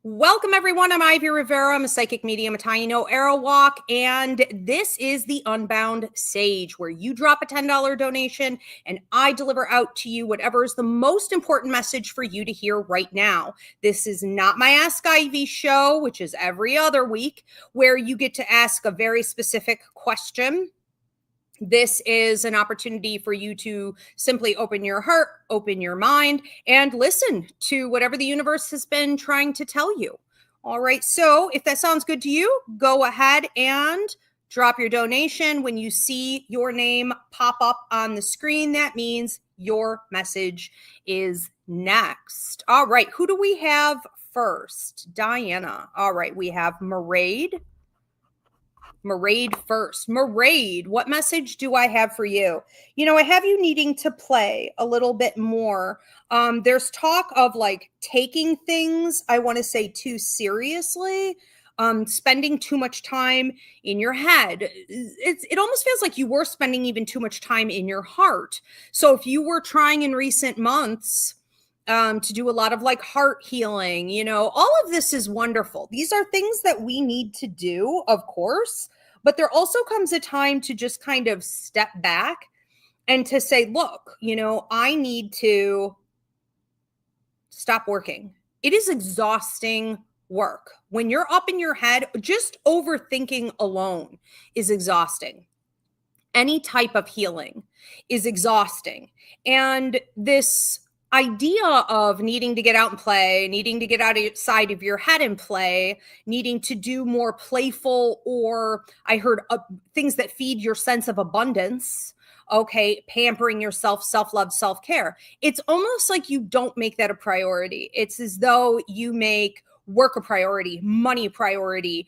Welcome, everyone. I'm Ivy Rivera. I'm a psychic medium, a tiny no arrow walk, and this is the Unbound Sage, where you drop a $10 donation and I deliver out to you whatever is the most important message for you to hear right now. This is not my Ask Ivy show, which is every other week, where you get to ask a very specific question. This is an opportunity for you to simply open your heart, open your mind, and listen to whatever the universe has been trying to tell you. All right. So if that sounds good to you, go ahead and drop your donation. When you see your name pop up on the screen, that means your message is next. All right. Who do we have first? Diana. All right. We have Maraid. Maraid first. Maraid, what message do I have for you? I have you needing to play a little bit more. There's talk of like taking things, I want to say, too seriously, spending too much time in your head. It almost feels like you were spending even too much time in your heart. So if you were trying in recent months to do a lot of like heart healing, all of this is wonderful. These are things that we need to do, of course, but there also comes a time to just kind of step back and to say, look, I need to stop working. It is exhausting work. When you're up in your head, just overthinking alone is exhausting. Any type of healing is exhausting. And this idea of needing to get out and play, needing to get outside of your head and play, needing to do more playful, or I heard things that feed your sense of abundance. Okay, pampering yourself, self-love, self-care. It's almost like you don't make that a priority. It's as though you make work a priority, money a priority,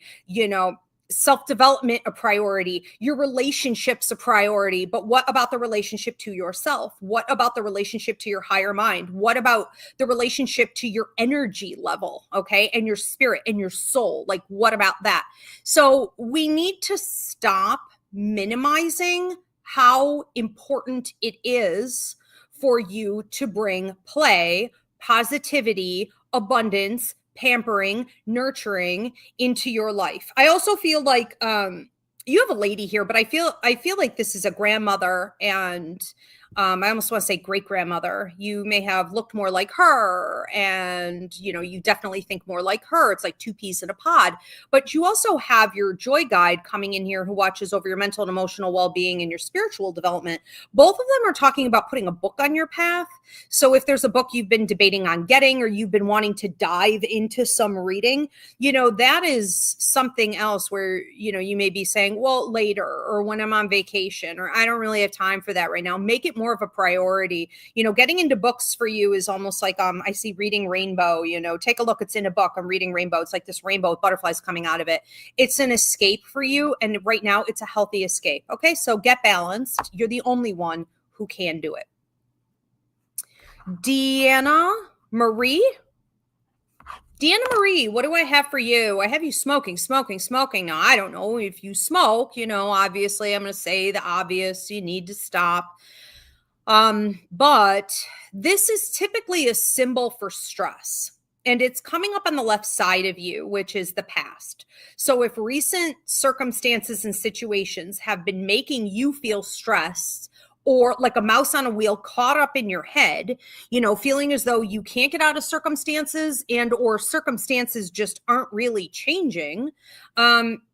self-development a priority, your relationships a priority. But what about the relationship to yourself? What about the relationship to your higher mind? What about the relationship to your energy level? Okay. And your spirit and your soul? Like, what about that? So we need to stop minimizing how important it is for you to bring play, positivity, abundance, pampering, nurturing into your life. I also feel like you have a lady here, but I feel like this is a grandmother, and I almost want to say great grandmother. You may have looked more like her, and you definitely think more like her. It's like two peas in a pod. But you also have your joy guide coming in here, who watches over your mental and emotional well-being and your spiritual development. Both of them are talking about putting a book on your path. So if there's a book you've been debating on getting, or you've been wanting to dive into some reading, that is something else where, you may be saying, well, later, or when I'm on vacation, or I don't really have time for that right now. Make it more of a priority. Getting into books for you is almost like, I see reading Rainbow, take a look, it's in a book. I'm reading Rainbow. It's like this rainbow with butterflies coming out of it. It's an escape for you. And right now it's a healthy escape. Okay. So get balanced. You're the only one who can do it. Deanna Marie, what do I have for you? I have you smoking. Now, I don't know if you smoke, obviously I'm going to say the obvious, you need to stop. But this is typically a symbol for stress, and it's coming up on the left side of you, which is the past. So if recent circumstances and situations have been making you feel stressed, or like a mouse on a wheel caught up in your head, feeling as though you can't get out of circumstances, and or circumstances just aren't really changing,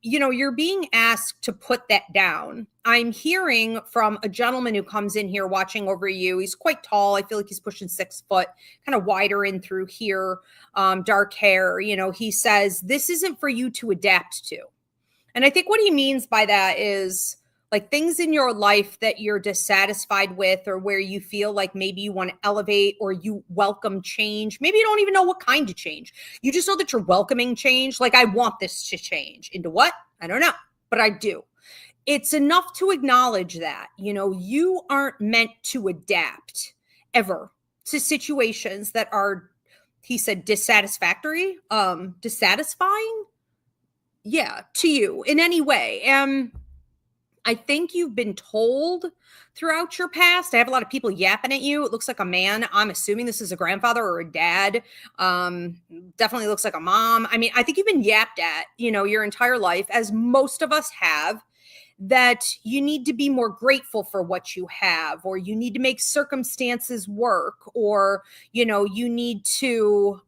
you're being asked to put that down. I'm hearing from a gentleman who comes in here watching over you. He's quite tall. I feel like he's pushing 6 foot, kind of wider in through here, dark hair. He says, this isn't for you to adapt to. And I think what he means by that is, like, things in your life that you're dissatisfied with, or where you feel like maybe you want to elevate, or you welcome change. Maybe you don't even know what kind of change. You just know that you're welcoming change. Like, I want this to change. Into what? I don't know, but I do. It's enough to acknowledge that, you aren't meant to adapt ever to situations that are, he said, dissatisfactory, dissatisfying. Yeah, to you in any way. I think you've been told throughout your past. I have a lot of people yapping at you. It looks like a man. I'm assuming this is a grandfather or a dad. Definitely looks like a mom. I mean, I think you've been yapped at, your entire life, as most of us have, that you need to be more grateful for what you have, or you need to make circumstances work, or, you need to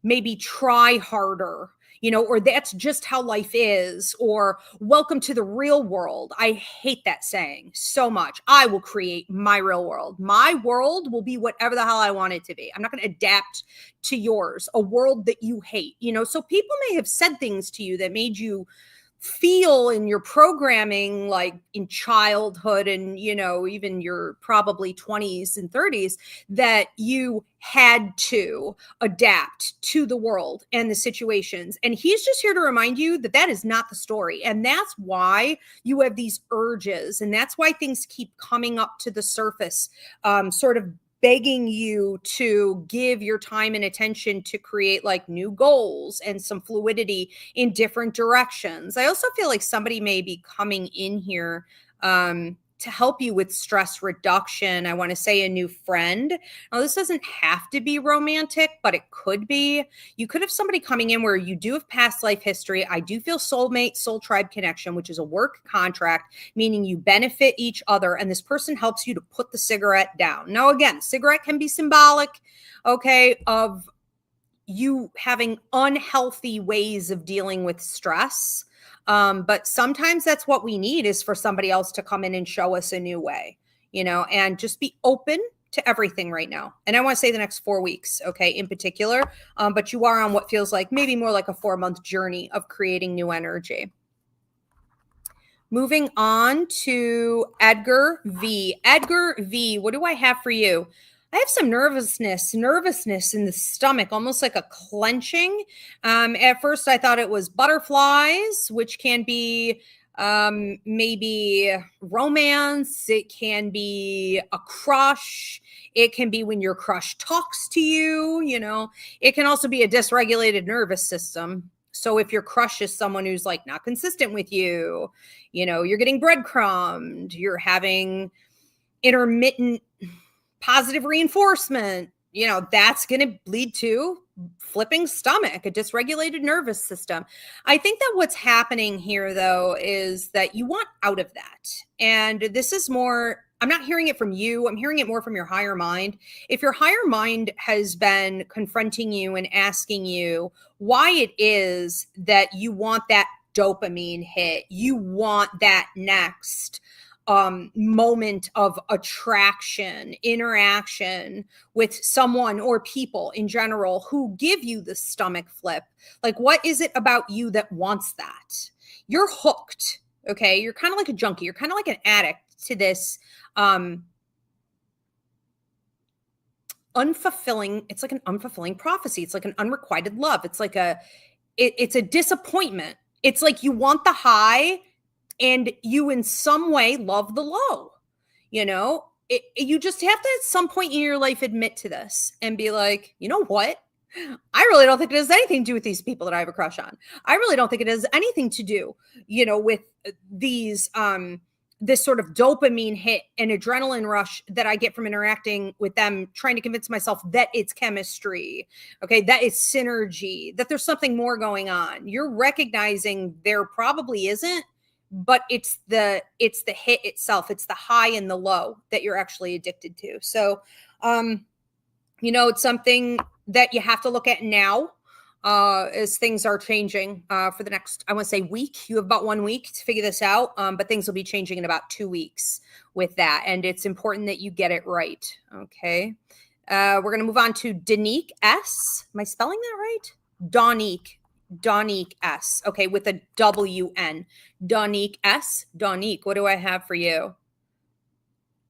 maybe try harder, or that's just how life is, or welcome to the real world. I hate that saying so much. I will create my real world. My world will be whatever the hell I want it to be. I'm not going to adapt to yours, a world that you hate, so people may have said things to you that made you feel in your programming, like in childhood and, even your probably 20s and 30s, that you had to adapt to the world and the situations. And he's just here to remind you that that is not the story. And that's why you have these urges. And that's why things keep coming up to the surface, sort of begging you to give your time and attention to create like new goals and some fluidity in different directions. I also feel like somebody may be coming in here to help you with stress reduction. I want to say a new friend. Now, this doesn't have to be romantic, but it could be. You could have somebody coming in where you do have past life history. I do feel soulmate, soul tribe connection, which is a work contract, meaning you benefit each other. And this person helps you to put the cigarette down. Now, again, cigarette can be symbolic, okay, of you having unhealthy ways of dealing with stress. But sometimes that's what we need, is for somebody else to come in and show us a new way, and just be open to everything right now. And I want to say the next 4 weeks, okay, in particular, but you are on what feels like maybe more like a 4-month journey of creating new energy. Moving on to Edgar V. Edgar V, what do I have for you? I have some nervousness in the stomach, almost like a clenching. At first, I thought it was butterflies, which can be maybe romance. It can be a crush. It can be when your crush talks to you, It can also be a dysregulated nervous system. So if your crush is someone who's like not consistent with you, you're getting breadcrumbed, you're having intermittent positive reinforcement, that's going to lead to flipping stomach, a dysregulated nervous system. I think that what's happening here, though, is that you want out of that. And this is more, I'm not hearing it from you. I'm hearing it more from your higher mind. If your higher mind has been confronting you and asking you why it is that you want that dopamine hit, you want that next moment of attraction, interaction with someone or people in general who give you the stomach flip. Like, what is it about you that wants that? You're hooked, okay? You're kind of like a junkie. You're kind of like an addict to this unfulfilling. It's like an unfulfilling prophecy. It's like an unrequited love. It's like it's a disappointment. It's like you want the high, and you in some way love the low, you just have to at some point in your life admit to this and be like, you know what? I really don't think it has anything to do with these people that I have a crush on. I really don't think it has anything to do, with these, this sort of dopamine hit and adrenaline rush that I get from interacting with them, trying to convince myself that it's chemistry, okay, that it's synergy, that there's something more going on. You're recognizing there probably isn't, but it's the hit itself. It's the high and the low that you're actually addicted to. So, it's something that you have to look at now, as things are changing, for the next, I want to say week. You have about 1 week to figure this out. But things will be changing in about 2 weeks with that. And it's important that you get it right. Okay. We're going to move on to Danique S. Am I spelling that right? Danique S. Okay, with a W-N. Danique S. Danique, what do I have for you?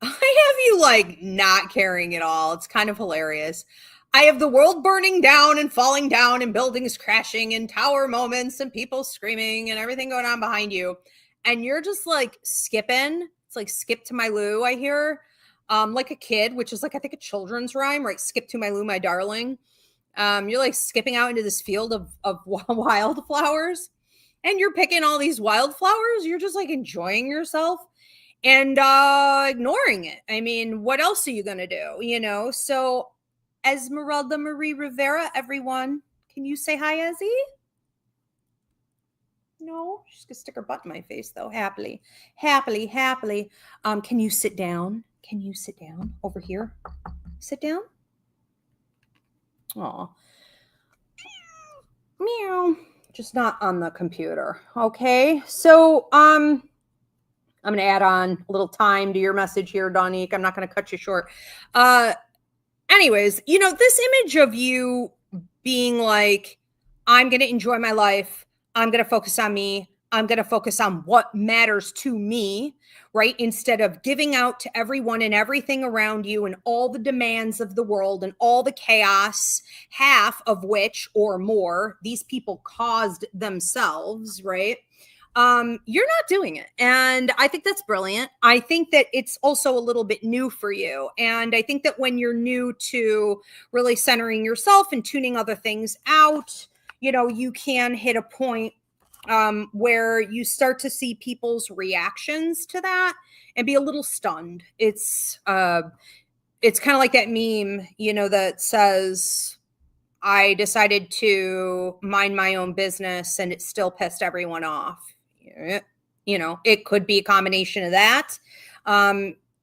I have you like not caring at all. It's kind of hilarious. I have the world burning down and falling down and buildings crashing and tower moments and people screaming and everything going on behind you. And you're just like skipping. It's like skip to my Lou, I hear. Like a kid, which is like, I think a children's rhyme, right? Skip to my Lou, my darling. You're like skipping out into this field of wildflowers. and you're picking all these wildflowers. You're just like enjoying yourself and ignoring it. I mean, what else are you going to do? You know, so Esmeralda Marie Rivera, everyone, can you say hi, Ezzy? No, she's gonna stick her butt in my face though. Happily, happily, happily. Can you sit down? Can you sit down over here? Sit down. Aw. Meow. Just not on the computer. Okay. So I'm gonna add on a little time to your message here, Donique. I'm not gonna cut you short. Anyways, you know, this image of you being like, I'm gonna enjoy my life. I'm going to focus on me. I'm going to focus on what matters to me, right? Instead of giving out to everyone and everything around you and all the demands of the world and all the chaos, half of which or more these people caused themselves, right? You're not doing it. And I think that's brilliant. I think that it's also a little bit new for you. And I think that when you're new to really centering yourself and tuning other things out, you know, you can hit a point where you start to see people's reactions to that and be a little stunned. It's kind of like that meme, you know, that says, I decided to mind my own business and it still pissed everyone off. You know, it could be a combination of that.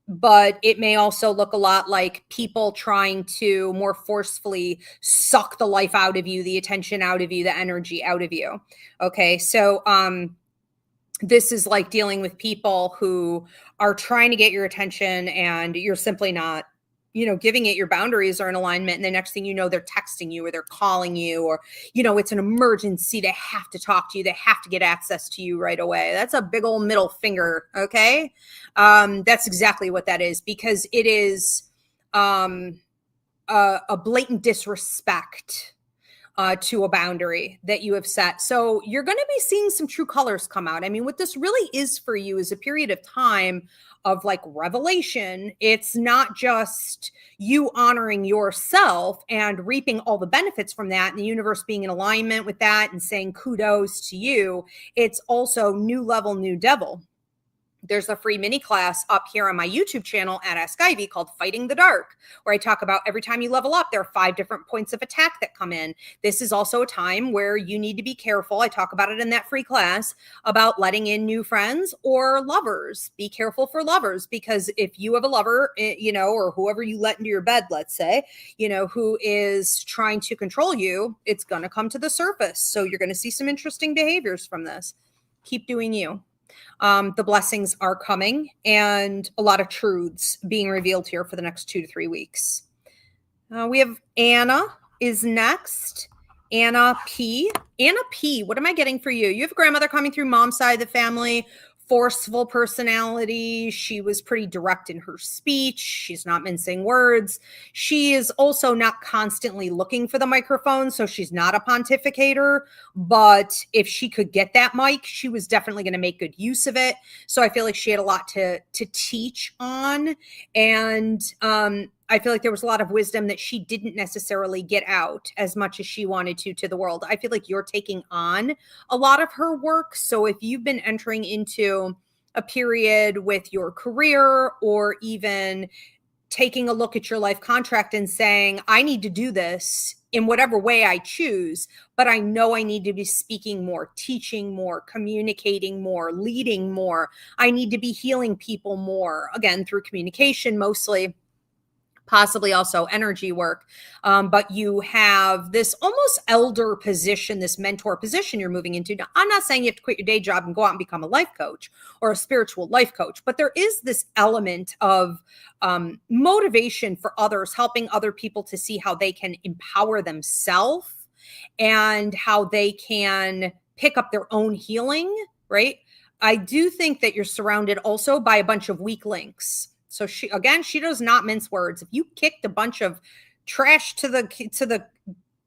But it may also look a lot like people trying to more forcefully suck the life out of you, the attention out of you, the energy out of you. Okay. So, this is like dealing with people who are trying to get your attention and you're simply not, you know, giving it your boundaries are in alignment. And the next thing you know, they're texting you or they're calling you or, you know, it's an emergency. They have to talk to you. They have to get access to you right away. That's a big old middle finger. Okay. That's exactly what that is, because it is a blatant disrespect to a boundary that you have set. So you're going to be seeing some true colors come out. I mean, what this really is for you is a period of time of like revelation. It's not just you honoring yourself and reaping all the benefits from that and the universe being in alignment with that and saying kudos to you. It's also new level, new devil. There's a free mini class up here on my YouTube channel at Ask Ivy called Fighting the Dark, where I talk about every time you level up, there are 5 different points of attack that come in. This is also a time where you need to be careful. I talk about it in that free class about letting in new friends or lovers. Be careful for lovers, because if you have a lover, you know, or whoever you let into your bed, let's say, you know, who is trying to control you, it's going to come to the surface. So you're going to see some interesting behaviors from this. Keep doing you. The blessings are coming and a lot of truths being revealed here for the next 2 to 3 weeks. We have Anna is next. Anna P. Anna P. What am I getting for you? You have a grandmother coming through mom's side of the family. Forceful personality. She was pretty direct in her speech. She's not mincing words. She is also not constantly looking for the microphone, so she's not a pontificator. But if she could get that mic, she was definitely going to make good use of it. So I feel like she had a lot to teach on. And I feel like there was a lot of wisdom that she didn't necessarily get out as much as she wanted to the world. I feel like you're taking on a lot of her work. So if you've been entering into a period with your career or even taking a look at your life contract and saying, I need to do this in whatever way I choose, but I know I need to be speaking more, teaching more, communicating more, leading more. I need to be healing people more, again, through communication mostly. Possibly also energy work. But you have this almost elder position, this mentor position you're moving into. Now, I'm not saying you have to quit your day job and go out and become a life coach or a spiritual life coach, but there is this element of motivation for others, helping other people to see how they can empower themselves and how they can pick up their own healing, right? I do think that you're surrounded also by a bunch of weak links. So she does not mince words. If you kicked a bunch of trash to the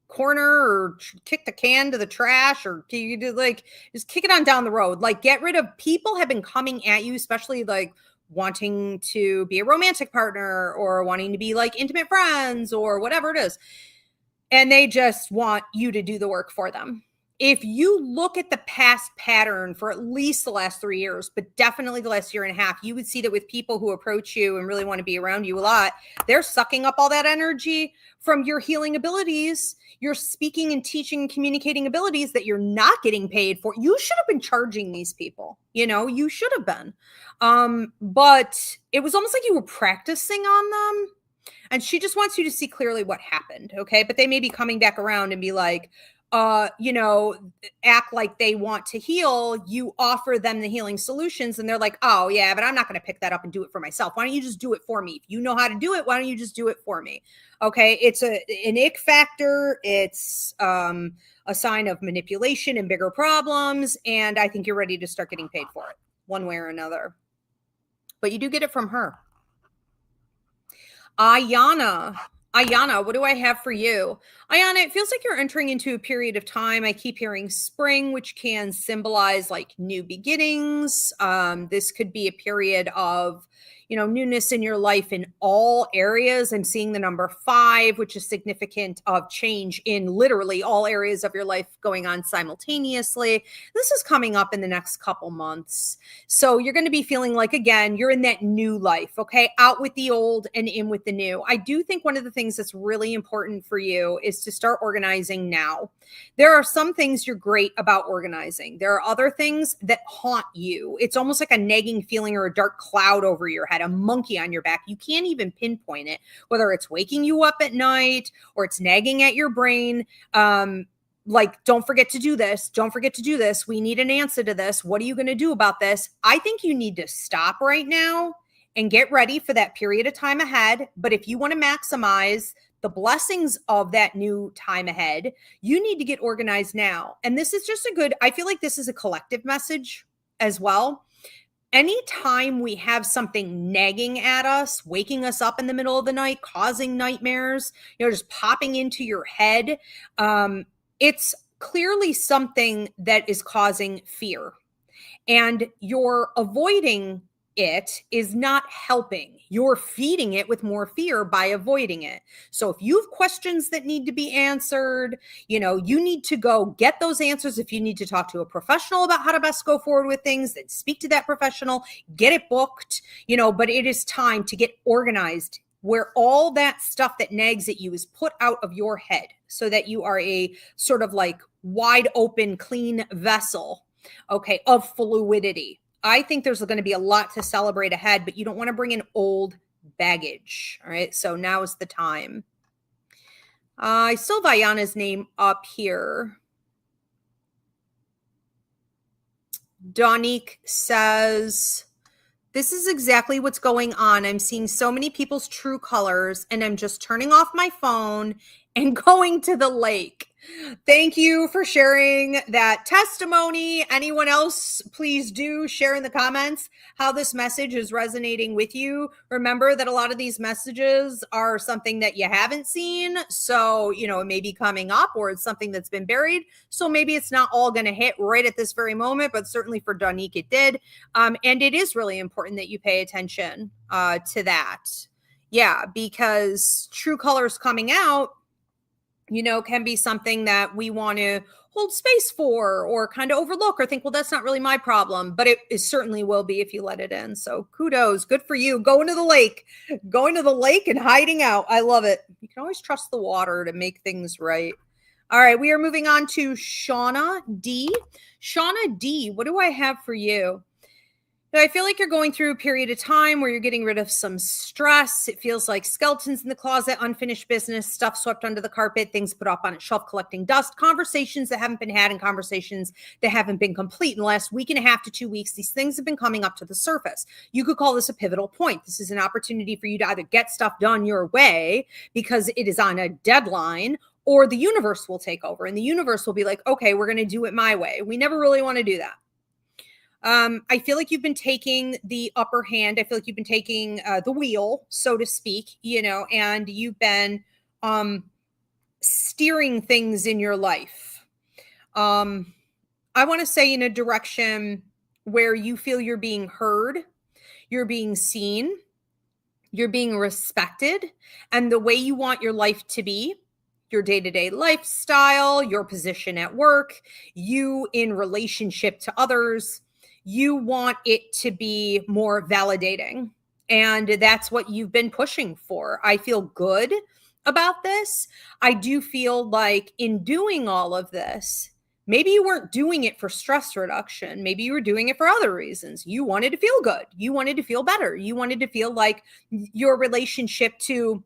corner or kick the can to the trash, or you do like just kick it on down the road, like get rid of people have been coming at you, especially like wanting to be a romantic partner or wanting to be like intimate friends or whatever it is. And they just want you to do the work for them. if you look at the past pattern for at least the last 3 years, but definitely the last year and a half, you would see that with people who approach you and really want to be around you a lot, they're sucking up all that energy from your healing abilities, your speaking and teaching and communicating abilities that you're not getting paid for. You should have been charging these people, you should have been. But it was almost like you were practicing on them. And she just wants you to see clearly what happened. Okay. But they may be coming back around and be like, act like they want to heal. You offer them the healing solutions and they're like, oh yeah, but I'm not going to pick that up and do it for myself. Why don't you just do it for me? If you know how to do it, why don't you just do it for me? Okay. It's an ick factor. It's, a sign of manipulation and bigger problems. And I think you're ready to start getting paid for it one way or another, but you do get it from her. Ayana, what do I have for you? Ayana, it feels like you're entering into a period of time. I keep hearing spring, which can symbolize like new beginnings. This could be a period of, newness in your life in all areas. I'm seeing the number 5, which is significant of change in literally all areas of your life going on simultaneously. This is coming up in the next couple months. So you're going to be feeling like, again, you're in that new life, okay? Out with the old and in with the new. I do think one of the things that's really important for you is to start organizing now. There are some things you're great about organizing. There are other things that haunt you. It's almost like a nagging feeling or a dark cloud over your head, a monkey on your back. You can't even pinpoint it, whether it's waking you up at night or it's nagging at your brain. Like, don't forget to do this. Don't forget to do this. We need an answer to this. What are you going to do about this? I think you need to stop right now and get ready for that period of time ahead. But if you want to maximize the blessings of that new time ahead, you need to get organized now. And this is just I feel like this is a collective message as well. Anytime we have something nagging at us, waking us up in the middle of the night, causing nightmares, just popping into your head, it's clearly something that is causing fear. And you're avoiding it is not helping. You're feeding it with more fear by avoiding it. So if you have questions that need to be answered, you need to go get those answers. If you need to talk to a professional about how to best go forward with things, then speak to that professional, get it booked, but it is time to get organized where all that stuff that nags at you is put out of your head so that you are a sort of like wide open, clean vessel, okay, of fluidity. I think there's going to be a lot to celebrate ahead, but you don't want to bring in old baggage. All right. So now is the time. I still have Ayana's name up here. Donique says, this is exactly what's going on. I'm seeing so many people's true colors and I'm just turning off my phone and going to the lake. Thank you for sharing that testimony. Anyone else, please do share in the comments how this message is resonating with you. Remember that a lot of these messages are something that you haven't seen. So, it may be coming up or it's something that's been buried. So maybe it's not all going to hit right at this very moment, but certainly for Donique, it did. And it is really important that you pay attention to that. Yeah, because true colors coming out, can be something that we want to hold space for or kind of overlook or think, well, that's not really my problem, but it certainly will be if you let it in. So kudos, good for you. Going to the lake and hiding out. I love it. You can always trust the water to make things right. All right, we are moving on to Shauna D. Shauna D, what do I have for you? I feel like you're going through a period of time where you're getting rid of some stress. It feels like skeletons in the closet, unfinished business, stuff swept under the carpet, things put up on a shelf collecting dust, conversations that haven't been had and conversations that haven't been complete in the last week and a half to 2 weeks. These things have been coming up to the surface. You could call this a pivotal point. This is an opportunity for you to either get stuff done your way because it is on a deadline, or the universe will take over and the universe will be like, okay, we're going to do it my way. We never really want to do that. I feel like you've been taking the upper hand. I feel like you've been taking the wheel, so to speak, and you've been steering things in your life. I want to say in a direction where you feel you're being heard, you're being seen, you're being respected, and the way you want your life to be, your day-to-day lifestyle, your position at work, you in relationship to others. You want it to be more validating. And that's what you've been pushing for. I feel good about this. I do feel like in doing all of this, maybe you weren't doing it for stress reduction. Maybe you were doing it for other reasons. You wanted to feel good. You wanted to feel better. You wanted to feel like your relationship to,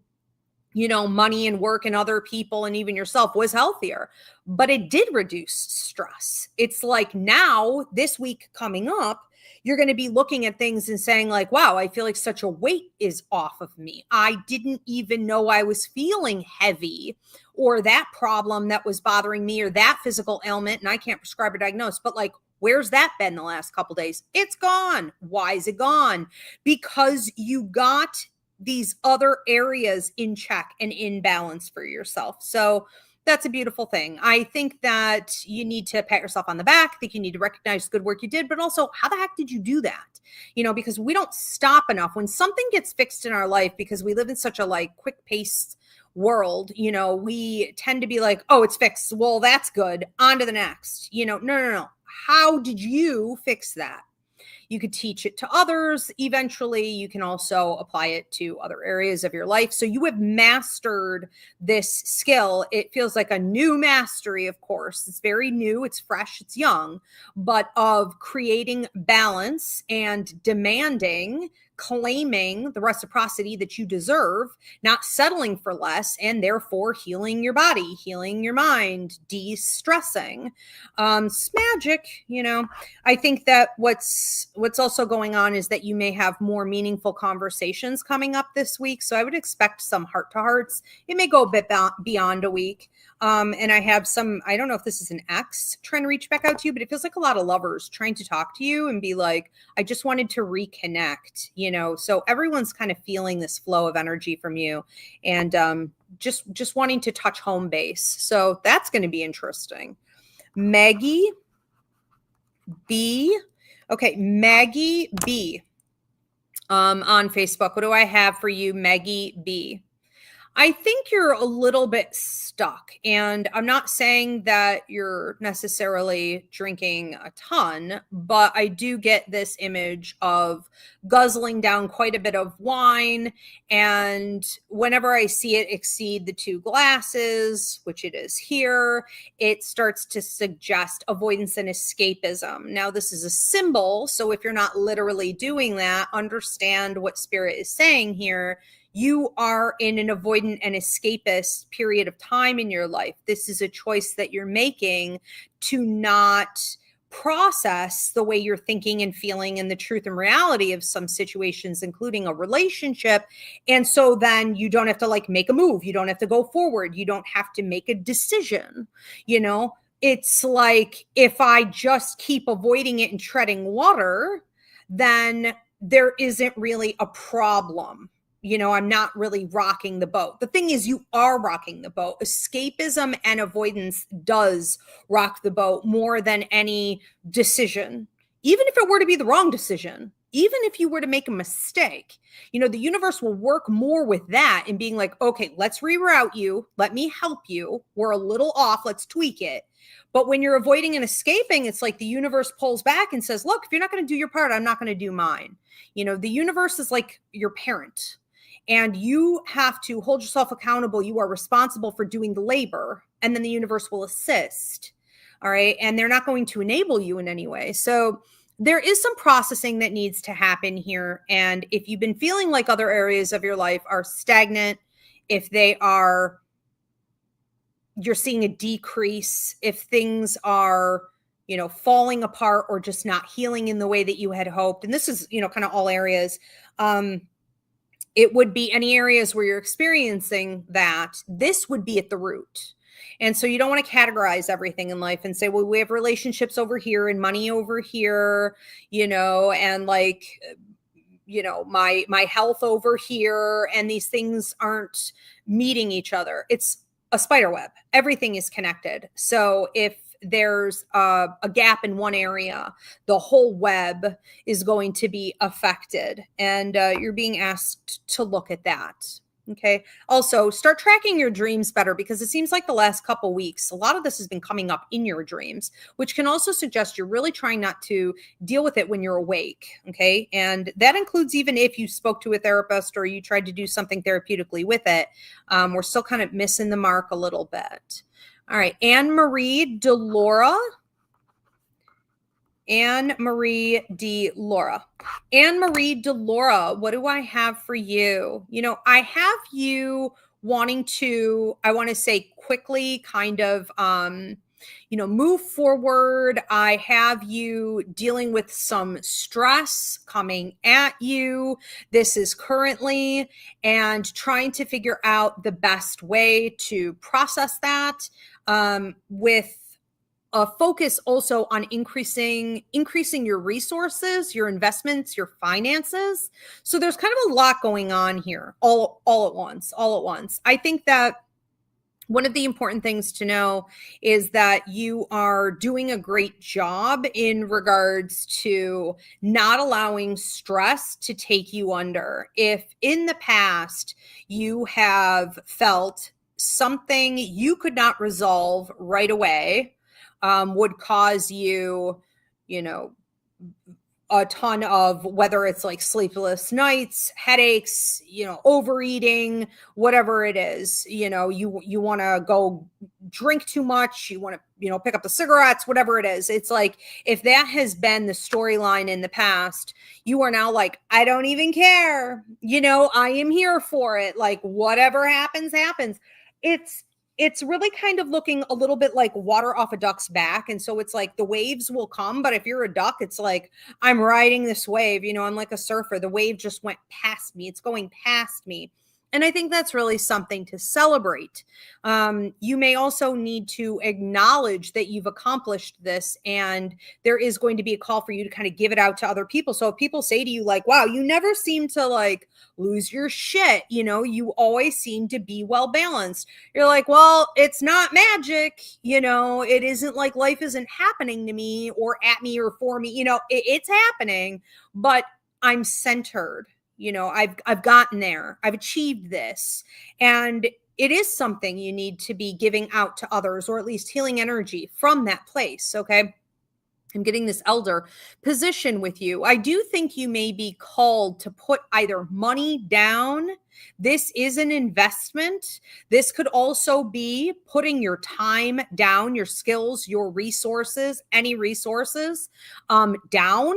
money and work and other people and even yourself was healthier, but it did reduce stress. It's like now, this week coming up, you're going to be looking at things and saying like, wow, I feel like such a weight is off of me. I didn't even know I was feeling heavy, or that problem that was bothering me, or that physical ailment. And I can't prescribe or diagnose, but like, where's that been the last couple days? It's gone. Why is it gone? Because you got these other areas in check and in balance for yourself. So that's a beautiful thing. I think that you need to pat yourself on the back. I think you need to recognize the good work you did, but also how the heck did you do that? Because we don't stop enough when something gets fixed in our life, because we live in such a quick paced world. We tend to be like, oh, it's fixed. Well, that's good. On to the next. No. How did you fix that? You could teach it to others. Eventually, you can also apply it to other areas of your life. So you have mastered this skill. It feels like a new mastery, of course. It's very new, it's fresh, it's young, but of creating balance and demanding, claiming the reciprocity that you deserve, not settling for less, and therefore healing your body, healing your mind, de-stressing. It's magic, I think that what's also going on is that you may have more meaningful conversations coming up this week. So I would expect some heart-to-hearts. It may go a bit beyond a week. And I have I don't know if this is an ex trying to reach back out to you, but it feels like a lot of lovers trying to talk to you and be like, I just wanted to reconnect, so everyone's kind of feeling this flow of energy from you, and just wanting to touch home base. So that's going to be interesting. Maggie B. Okay, Maggie B. On Facebook. What do I have for you, Maggie B? I think you're a little bit stuck, and I'm not saying that you're necessarily drinking a ton, but I do get this image of guzzling down quite a bit of wine, and whenever I see it exceed the 2 glasses, which it is here, it starts to suggest avoidance and escapism. Now, this is a symbol, so if you're not literally doing that, understand what Spirit is saying here. You are in an avoidant and escapist period of time in your life. This is a choice that you're making to not process the way you're thinking and feeling and the truth and reality of some situations, including a relationship. And so then you don't have to make a move. You don't have to go forward. You don't have to make a decision. It's like, if I just keep avoiding it and treading water, then there isn't really a problem. I'm not really rocking the boat. The thing is, you are rocking the boat. Escapism and avoidance does rock the boat more than any decision. Even if it were to be the wrong decision, even if you were to make a mistake, the universe will work more with that and being like, okay, let's reroute you. Let me help you. We're a little off. Let's tweak it. But when you're avoiding and escaping, it's like the universe pulls back and says, look, if you're not going to do your part, I'm not going to do mine. The universe is like your parent. And you have to hold yourself accountable. You are responsible for doing the labor, and then the universe will assist. All right. And they're not going to enable you in any way. So there is some processing that needs to happen here. And if you've been feeling like other areas of your life are stagnant, if you're seeing a decrease, if things are, falling apart or just not healing in the way that you had hoped. And this is, kind of all areas. It would be any areas where you're experiencing that. This would be at the root. And so you don't want to categorize everything in life and say, well, we have relationships over here and money over here, and my health over here, and these things aren't meeting each other. It's a spider web. Everything is connected. So if there's a gap in one area, the whole web is going to be affected. And you're being asked to look at that. Okay. Also, start tracking your dreams better because it seems like the last couple weeks, a lot of this has been coming up in your dreams, which can also suggest you're really trying not to deal with it when you're awake. Okay. And that includes even if you spoke to a therapist or you tried to do something therapeutically with it. We're still kind of missing the mark a little bit. All right. Anne-Marie DeLaura. Anne-Marie DeLaura. Anne-Marie DeLaura, what do I have for you? I have you wanting to, I want to say quickly kind of, move forward. I have you dealing with some stress coming at you. This is currently, and trying to figure out the best way to process that with a focus also on increasing your resources, your investments, your finances. So there's kind of a lot going on here all at once. I think that one of the important things to know is that you are doing a great job in regards to not allowing stress to take you under. If in the past you have felt something you could not resolve right away, would cause you, a ton of, whether it's like sleepless nights, headaches, overeating, whatever it is, you want to go drink too much, you want to, pick up the cigarettes, whatever it is. It's like, if that has been the storyline in the past, you are now like, I don't even care. I am here for it. Like, whatever happens, happens. It's really kind of looking a little bit like water off a duck's back. And so it's like the waves will come, but if you're a duck, it's like, I'm riding this wave, I'm like a surfer. The wave just went past me. It's going past me. And I think that's really something to celebrate. You may also need to acknowledge that you've accomplished this, and there is going to be a call for you to kind of give it out to other people. So if people say to you like, wow, you never seem to like lose your shit, you always seem to be well balanced. You're like, well, it's not magic. It isn't like life isn't happening to me or at me or for me. It's happening, but I'm centered. I've gotten there. I've achieved this. And it is something you need to be giving out to others, or at least healing energy from that place. Okay. I'm getting this elder position with you. I do think you may be called to put either money down. This is an investment. This could also be putting your time down, your skills, your resources, any resources down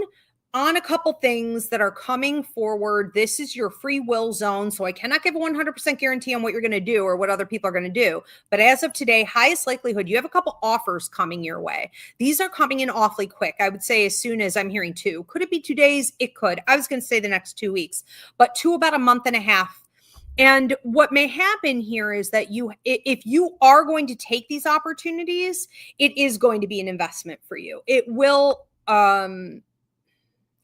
on a couple things that are coming forward. This is your free will zone. So I cannot give a 100% guarantee on what you're going to do or what other people are going to do. But as of today, highest likelihood, you have a couple offers coming your way. These are coming in awfully quick. I would say as soon as I'm hearing 2. Could it be 2 days? It could. I was going to say the next 2 weeks, but to about a month and a half. And what may happen here is that if you are going to take these opportunities, it is going to be an investment for you. It will,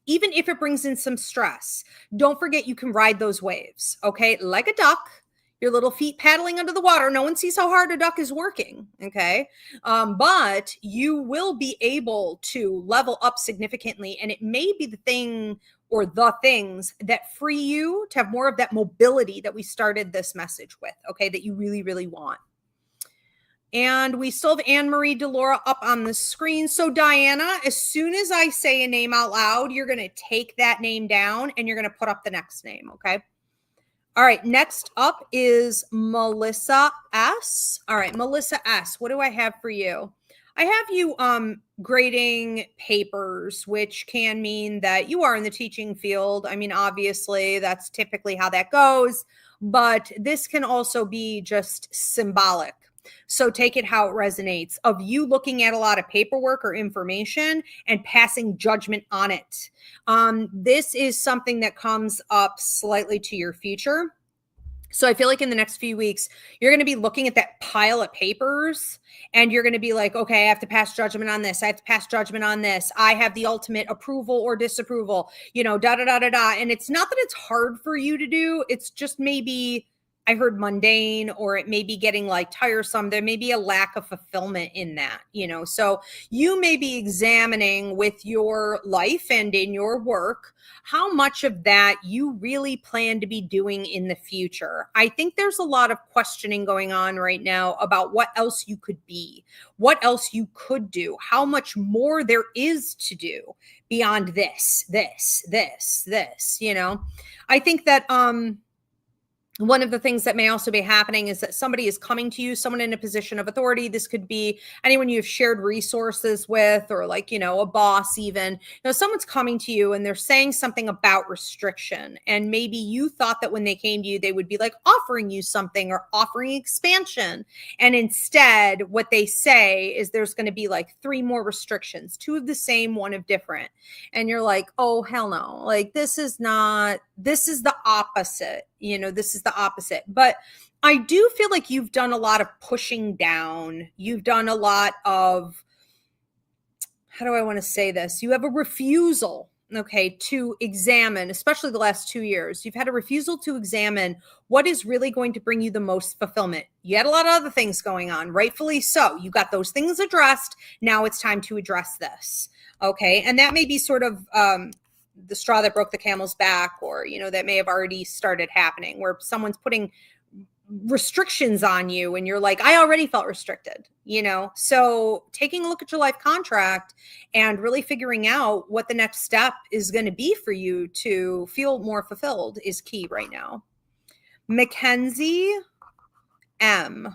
even if it brings in some stress, don't forget you can ride those waves, okay? Like a duck, your little feet paddling under the water. No one sees how hard a duck is working, okay? But you will be able to level up significantly, and it may be the thing or the things that free you to have more of that mobility that we started this message with, okay, that you really, really want. And we still have Anne-Marie DeLaura up on the screen. So Diana, as soon as I say a name out loud, you're going to take that name down and you're going to put up the next name, okay? All right, next up is Melissa S. All right, Melissa S., what do I have for you? I have you grading papers, which can mean that you are in the teaching field. I mean, obviously, that's typically how that goes, but this can also be just symbolic. So take it how it resonates, of you looking at a lot of paperwork or information and passing judgment on it. This is something that comes up slightly to your future. So I feel like in the next few weeks, you're going to be looking at that pile of papers and you're going to be like, okay, I have to pass judgment on this. I have to pass judgment on this. I have the ultimate approval or disapproval, da, da, da, da, da. And it's not that it's hard for you to do. It's just maybe I heard mundane, or it may be getting like tiresome. There may be a lack of fulfillment in that, so you may be examining with your life and in your work how much of that you really plan to be doing in the future. I think there's a lot of questioning going on right now about what else you could be, what else you could do, how much more there is to do beyond this. I think that one of the things that may also be happening is that somebody is coming to you, someone in a position of authority. This could be anyone you've shared resources with, or like, a boss even. Someone's coming to you and they're saying something about restriction. And maybe you thought that when they came to you, they would be like offering you something or offering expansion. And instead, what they say is there's going to be like 3 more restrictions, 2 of the same, 1 of different. And you're like, oh, hell no. Like, this is the opposite. This is the opposite. But I do feel like you've done a lot of pushing down. You've done a lot of, how do I want to say this? You have a refusal, to examine, especially the last 2 years. You've had a refusal to examine what is really going to bring you the most fulfillment. You had a lot of other things going on, rightfully so. You got those things addressed. Now it's time to address this. Okay. And that may be sort of, the straw that broke the camel's back, or, that may have already started happening, where someone's putting restrictions on you and you're like, I already felt restricted, So taking a look at your life contract and really figuring out what the next step is going to be for you to feel more fulfilled is key right now. Mackenzie M.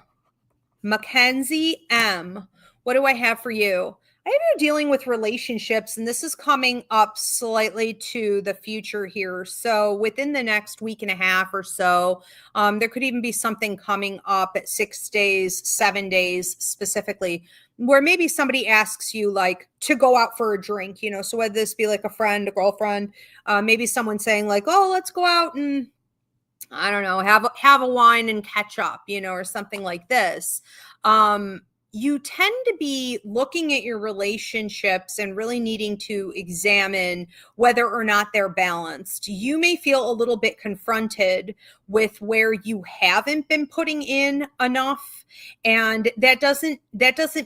What do I have for you? I have you dealing with relationships, and this is coming up slightly to the future here. So within the next week and a half or so, there could even be something coming up at 6 days, 7 days specifically, where maybe somebody asks you like to go out for a drink, so whether this be like a friend, a girlfriend, maybe someone saying like, oh, let's go out and, I don't know, have a wine and catch up, or something like this. You tend to be looking at your relationships and really needing to examine whether or not they're balanced. You may feel a little bit confronted with where you haven't been putting in enough. And that doesn't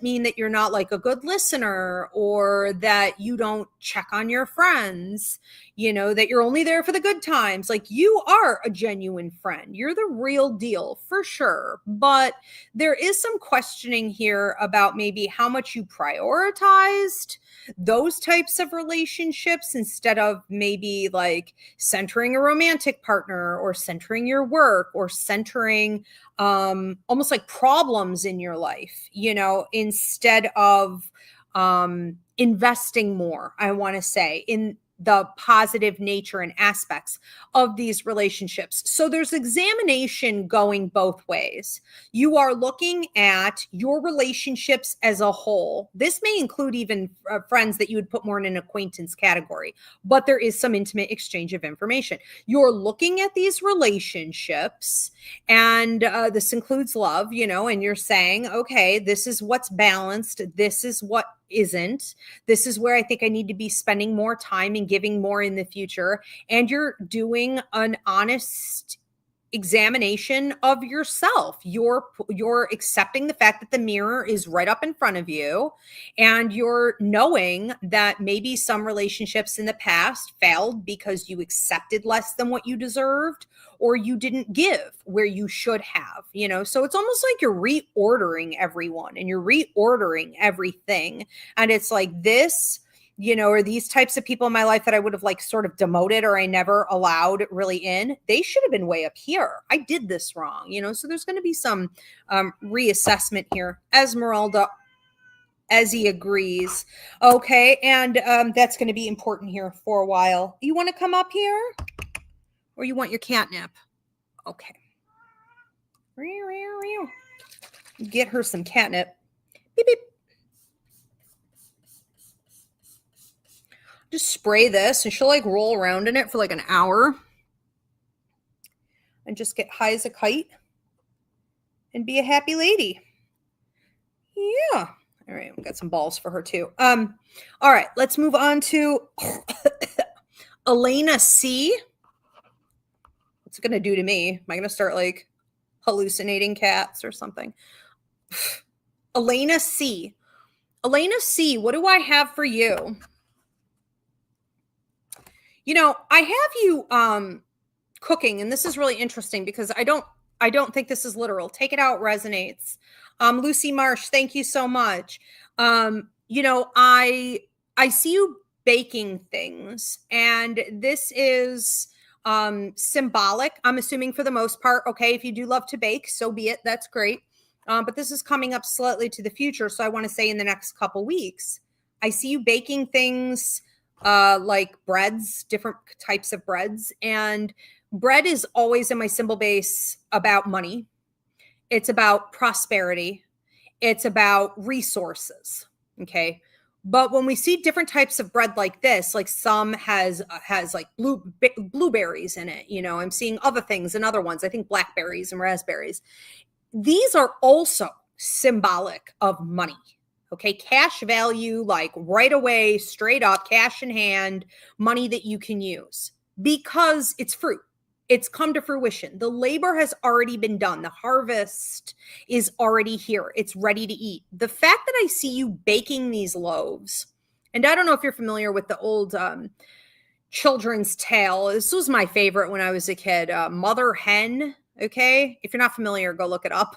mean that you're not like a good listener, or that you don't check on your friends, that you're only there for the good times. Like, you are a genuine friend. You're the real deal for sure. But there is some questioning here about maybe how much you prioritized those types of relationships instead of maybe like centering a romantic partner, or centering your work, or centering almost like problems in your life, instead of investing more, I want to say, in the positive nature and aspects of these relationships. So there's examination going both ways. You are looking at your relationships as a whole. This may include even friends that you would put more in an acquaintance category, but there is some intimate exchange of information. You're looking at these relationships, and this includes love, and you're saying, okay, this is what's balanced. This is what isn't. This is where I think I need to be spending more time and giving more in the future. And you're doing an honest examination of yourself. You're accepting the fact that the mirror is right up in front of you, and you're knowing that maybe some relationships in the past failed because you accepted less than what you deserved, or you didn't give where you should have, so it's almost like you're reordering everyone and you're reordering everything. And it's like this, or these types of people in my life that I would have like sort of demoted, or I never allowed really in, they should have been way up here. I did this wrong, so there's going to be some reassessment here. Esmeralda, as he agrees. Okay. And that's going to be important here for a while. You want to come up here, or you want your catnip? Okay. Get her some catnip. Beep, beep. Just spray this, and she'll like roll around in it for like an hour and just get high as a kite and be a happy lady. Yeah. All right. We got some balls for her too. All right. Let's move on to Elena C. What's it going to do to me? Am I going to start like hallucinating cats or something. Elena C. Elena C, what do I have for you? You know, I have you cooking, and this is really interesting because I don't think this is literal. Take it out resonates. Lucy Marsh, thank you so much. You know, I see you baking things, and this is symbolic, I'm assuming, for the most part. Okay, if you do love to bake, so be it. That's great. But this is coming up slightly to the future, so I want to say in the next couple weeks. I see you baking things like breads, different types of breads. And bread is always in my symbol base about money. It's about prosperity. It's about resources. Okay. But when we see different types of bread like this, like some has like blueberries in it, you know, I'm seeing other things and other ones. I think blackberries and raspberries. These are also symbolic of money. Okay, cash value, like right away, straight up, cash in hand, money that you can use because it's fruit. It's come to fruition. The labor has already been done. The harvest is already here. It's ready to eat. The fact that I see you baking these loaves, and I don't know if you're familiar with the old children's tale. This was my favorite when I was a kid. Mother Hen. Okay, if you're not familiar, go look it up.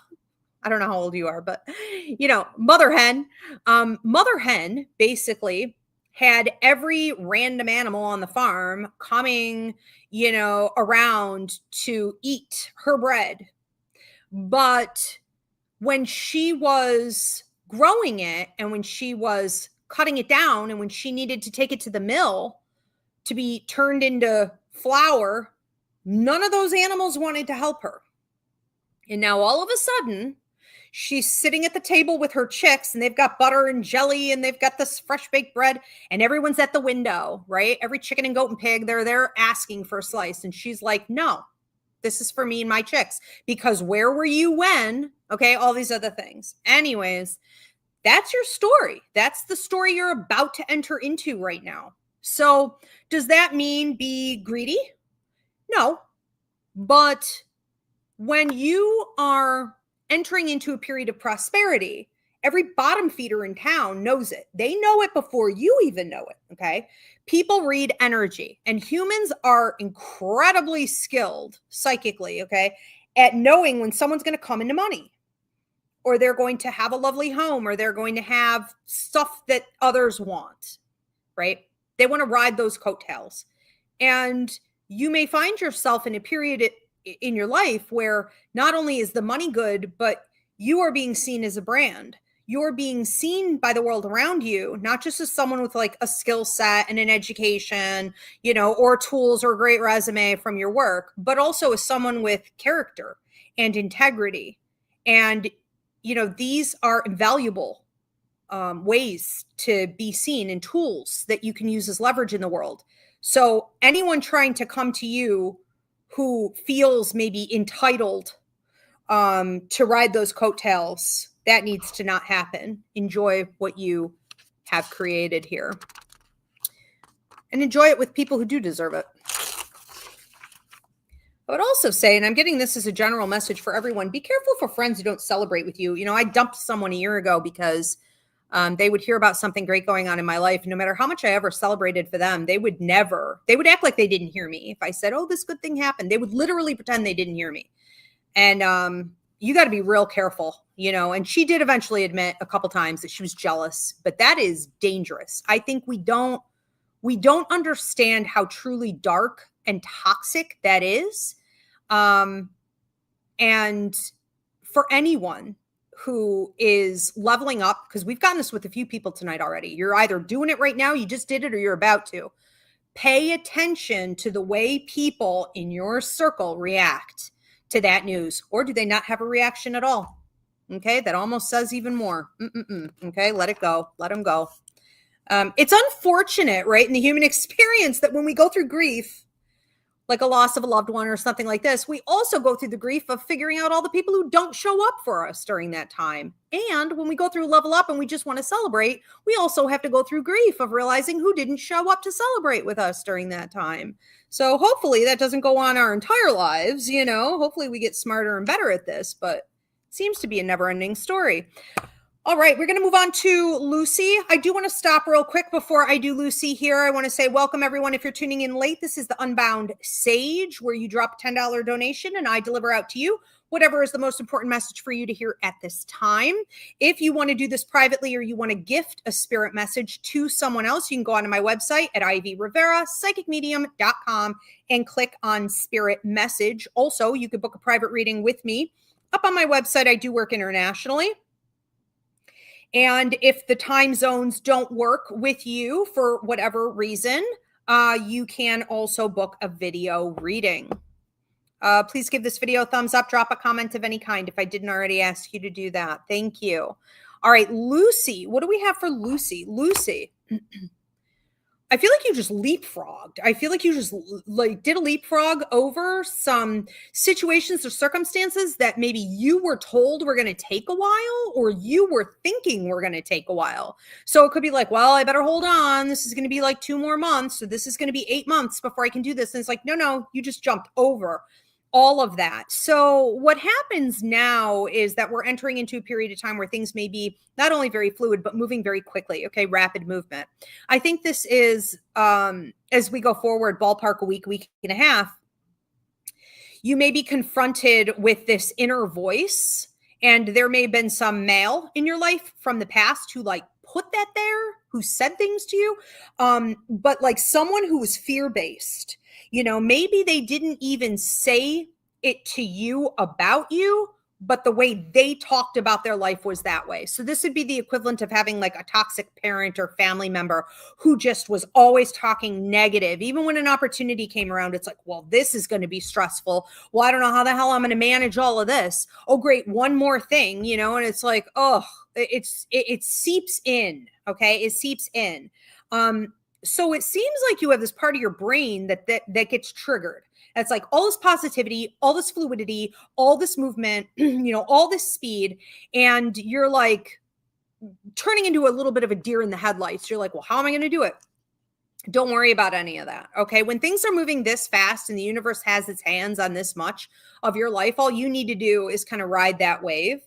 I don't know how old you are, but you know, Mother Hen. Mother Hen basically had every random animal on the farm coming, you know, around to eat her bread. But when she was growing it and when she was cutting it down and when she needed to take it to the mill to be turned into flour, none of those animals wanted to help her. And now all of a sudden, she's sitting at the table with her chicks and they've got butter and jelly and they've got this fresh baked bread and everyone's at the window, right? Every chicken and goat and pig, they're there asking for a slice. And she's like, no, this is for me and my chicks because where were you when? Okay, all these other things. Anyways, that's your story. That's the story you're about to enter into right now. So does that mean be greedy? No, but when you are entering into a period of prosperity, every bottom feeder in town knows it. They know it before you even know it, okay? People read energy, and humans are incredibly skilled psychically, okay, at knowing when someone's going to come into money, or they're going to have a lovely home, or they're going to have stuff that others want, right? They want to ride those coattails. And you may find yourself in a period in your life where not only is the money good, but you are being seen as a brand. You're being seen by the world around you, not just as someone with like a skill set and an education, you know, or tools or a great resume from your work, but also as someone with character and integrity. And, you know, these are invaluable ways to be seen and tools that you can use as leverage in the world. So anyone trying to come to you who feels maybe entitled to ride those coattails, that needs to not happen. Enjoy what you have created here. And enjoy it with people who do deserve it. I would also say, and I'm getting this as a general message for everyone, be careful for friends who don't celebrate with you. You know, I dumped someone a year ago because they would hear about something great going on in my life. No matter how much I ever celebrated for them, they would act like they didn't hear me. If I said, oh, this good thing happened, they would literally pretend they didn't hear me. And you got to be real careful, you know, and she did eventually admit a couple times that she was jealous, but that is dangerous. I think we don't understand how truly dark and toxic that is. And for anyone who is leveling up, because we've gotten this with a few people tonight already. You're either doing it right now, you just did it, or you're about to. Pay attention to the way people in your circle react to that news, or do they not have a reaction at all? Okay, that almost says even more. Okay, let it go. Let them go. It's unfortunate, right, in the human experience that when we go through grief, like a loss of a loved one or something like this, we also go through the grief of figuring out all the people who don't show up for us during that time. And when we go through level up and we just want to celebrate, we also have to go through grief of realizing who didn't show up to celebrate with us during that time. So hopefully that doesn't go on our entire lives, you know, hopefully we get smarter and better at this, but it seems to be a never-ending story. All right, we're going to move on to Lucy. I do want to stop real quick before I do Lucy here. I want to say welcome, everyone. If you're tuning in late, this is the Unbound Sage, where you drop a $10 donation and I deliver out to you whatever is the most important message for you to hear at this time. If you want to do this privately or you want to gift a spirit message to someone else, you can go onto my website at Ivy Rivera Psychic Medium.com and click on Spirit Message. Also, you could book a private reading with me. Up on my website, I do work internationally. And if the time zones don't work with you for whatever reason, you can also book a video reading. Please give this video a thumbs up, drop a comment of any kind if I didn't already ask you to do that. Thank you. All right, Lucy. What do we have for Lucy? Lucy. I feel like you just leapfrogged. I feel like you just like did a leapfrog over some situations or circumstances that maybe you were told were going to take a while or you were thinking were going to take a while. So it could be like, well, I better hold on. This is going to be like 2 more months. So this is going to be 8 months before I can do this. And it's like, no, you just jumped over all of that. So what happens now is that we're entering into a period of time where things may be not only very fluid, but moving very quickly. Okay. Rapid movement. I think this is, as we go forward, ballpark a week and a half, you may be confronted with this inner voice, and there may have been some male in your life from the past who like put that there, who said things to you. But like someone who was fear-based, you know, maybe they didn't even say it to you about you, but the way they talked about their life was that way. So this would be the equivalent of having like a toxic parent or family member who just was always talking negative. Even when an opportunity came around, it's like, well, this is going to be stressful. Well, I don't know how the hell I'm going to manage all of this. Oh, great. One more thing, you know, and it's like, oh, it seeps in. Okay. It seeps in. So it seems like you have this part of your brain that gets triggered. It's like all this positivity, all this fluidity, all this movement, you know, all this speed. And you're like turning into a little bit of a deer in the headlights. You're like, well, how am I going to do it? Don't worry about any of that. Okay. When things are moving this fast and the universe has its hands on this much of your life, all you need to do is kind of ride that wave.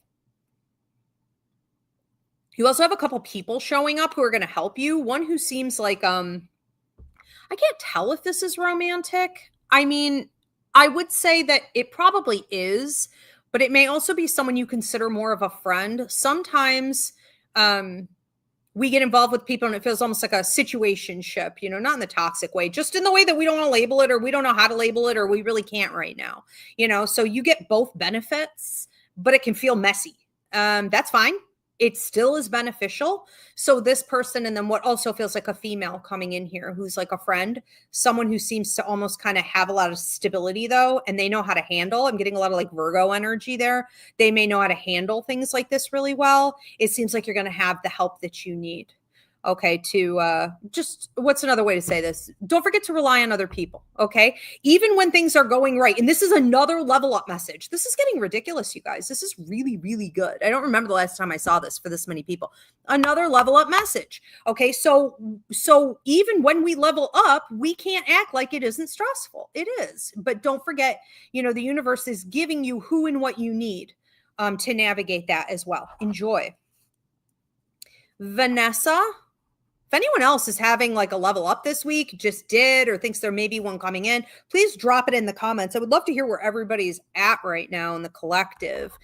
You also have a couple people showing up who are going to help you. One who seems like, I can't tell if this is romantic. I mean, I would say that it probably is, but it may also be someone you consider more of a friend. Sometimes we get involved with people and it feels almost like a situationship, you know, not in the toxic way, just in the way that we don't want to label it or we don't know how to label it or we really can't right now, you know, so you get both benefits, but it can feel messy. That's fine. It still is beneficial. So this person, and then what also feels like a female coming in here who's like a friend, someone who seems to almost kind of have a lot of stability though, and they know how to handle. I'm getting a lot of like Virgo energy there. They may know how to handle things like this really well. It seems like you're going to have the help that you need. Okay, to just, what's another way to say this? Don't forget to rely on other people, okay? Even when things are going right. And this is another level up message. This is getting ridiculous, you guys. This is really, really good. I don't remember the last time I saw this for this many people. Another level up message, okay? So even when we level up, we can't act like it isn't stressful. It is. But don't forget, you know, the universe is giving you who and what you need to navigate that as well. Enjoy. Vanessa. If anyone else is having like a level up this week, just did, or thinks there may be one coming in, please drop it in the comments. I would love to hear where everybody's at right now in the collective.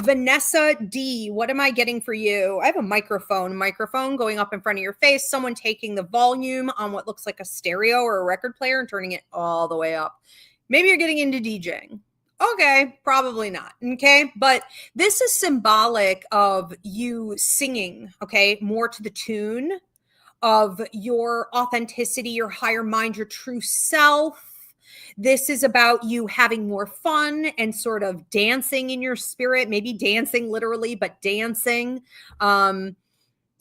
Vanessa D, what am I getting for you? I have a microphone going up in front of your face, someone taking the volume on what looks like a stereo or a record player and turning it all the way up. Maybe you're getting into DJing. Okay, probably not. Okay, but this is symbolic of you singing, okay, more to the tune of your authenticity, your higher mind, your true self. This is about you having more fun and sort of dancing in your spirit, maybe dancing literally, but dancing. I'm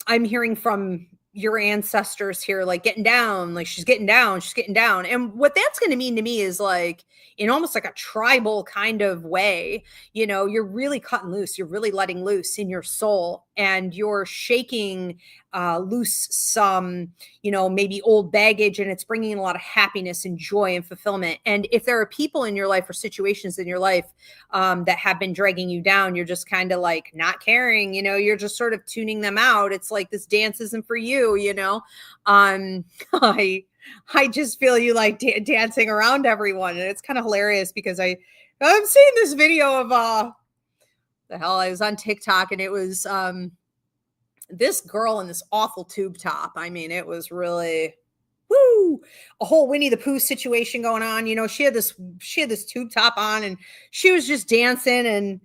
hearing from your ancestors here, like getting down, like she's getting down, she's getting down. And what that's going to mean to me is like in almost like a tribal kind of way, you know, you're really cutting loose, you're really letting loose in your soul, and you're shaking loose some, you know, maybe old baggage, and it's bringing in a lot of happiness and joy and fulfillment. And if there are people in your life or situations in your life that have been dragging you down, you're just kind of like not caring, you know, you're just sort of tuning them out. It's like this dance isn't for you, you know. I just feel you like dancing around everyone, and it's kind of hilarious because I'm seeing this video of the hell, I was on TikTok, and it was this girl in this awful tube top. I mean, it was really a whole Winnie the Pooh situation going on. You know, she had this tube top on, and she was just dancing,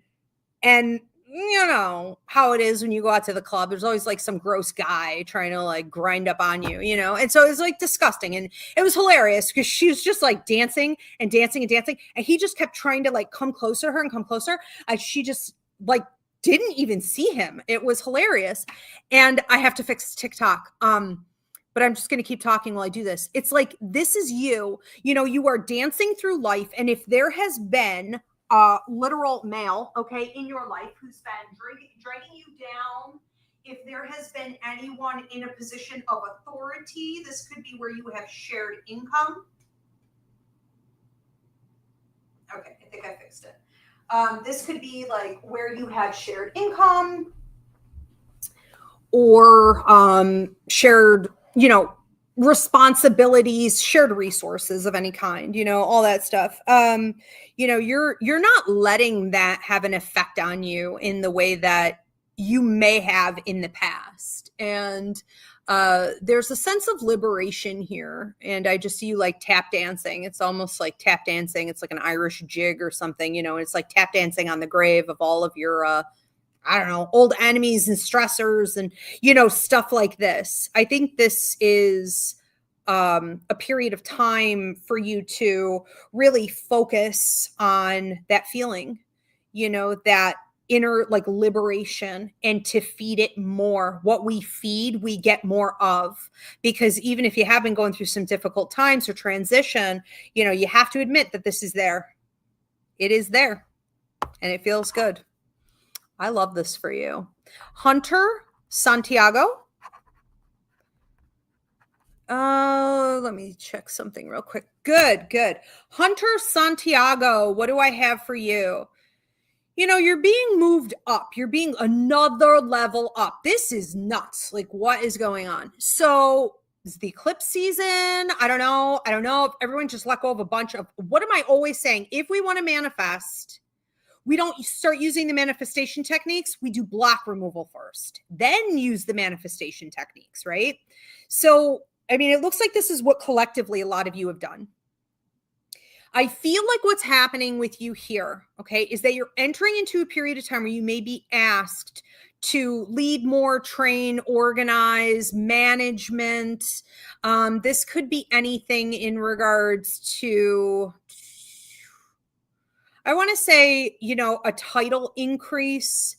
and you know how it is when you go out to the club, there's always like some gross guy trying to like grind up on you, you know? And so it's like disgusting. And it was hilarious because she was just like dancing and dancing and dancing. And he just kept trying to like come closer to her and come closer. And she just like didn't even see him. It was hilarious. And I have to fix TikTok. But I'm just going to keep talking while I do this. It's like, this is you know, you are dancing through life. And if there has been literal male, okay, in your life who's been dragging you down, if there has been anyone in a position of authority, this could be where you have shared income. Okay, I think I fixed it. This could be like where you had shared income or shared, you know, responsibilities, shared resources of any kind, you know, all that stuff. You know, you're not letting that have an effect on you in the way that you may have in the past. And there's a sense of liberation here. And I just see you like tap dancing. It's almost like tap dancing. It's like an Irish jig or something, you know, it's like tap dancing on the grave of all of your I don't know, old enemies and stressors and, you know, stuff like this. I think this is a period of time for you to really focus on that feeling, you know, that inner like liberation, and to feed it more. What we feed, we get more of, because even if you have been going through some difficult times or transition, you know, you have to admit that this is there. It is there and it feels good. I love this for you. Hunter Santiago. Let me check something real quick. Good. Hunter Santiago, what do I have for you? You know, you're being moved up. You're being another level up. This is nuts. Like, what is going on? So it's the eclipse season. I don't know if everyone just let go of a bunch of, what am I always saying? If we want to manifest, we don't start using the manifestation techniques. We do block removal first, then use the manifestation techniques, right? So, I mean, it looks like this is what collectively a lot of you have done. I feel like what's happening with you here, okay, is that you're entering into a period of time where you may be asked to lead more, train, organize, management. This could be anything in regards to, I want to say, you know, a title increase,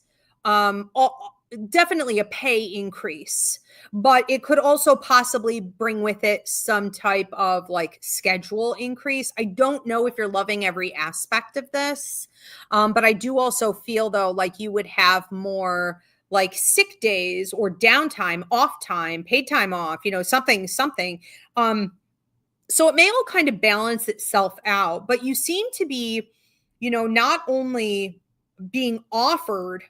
definitely a pay increase, but it could also possibly bring with it some type of like schedule increase. I don't know if you're loving every aspect of this, but I do also feel though, like you would have more like sick days or downtime, off time, paid time off, you know, something. So it may all kind of balance itself out, but you seem to be, you know, not only being offered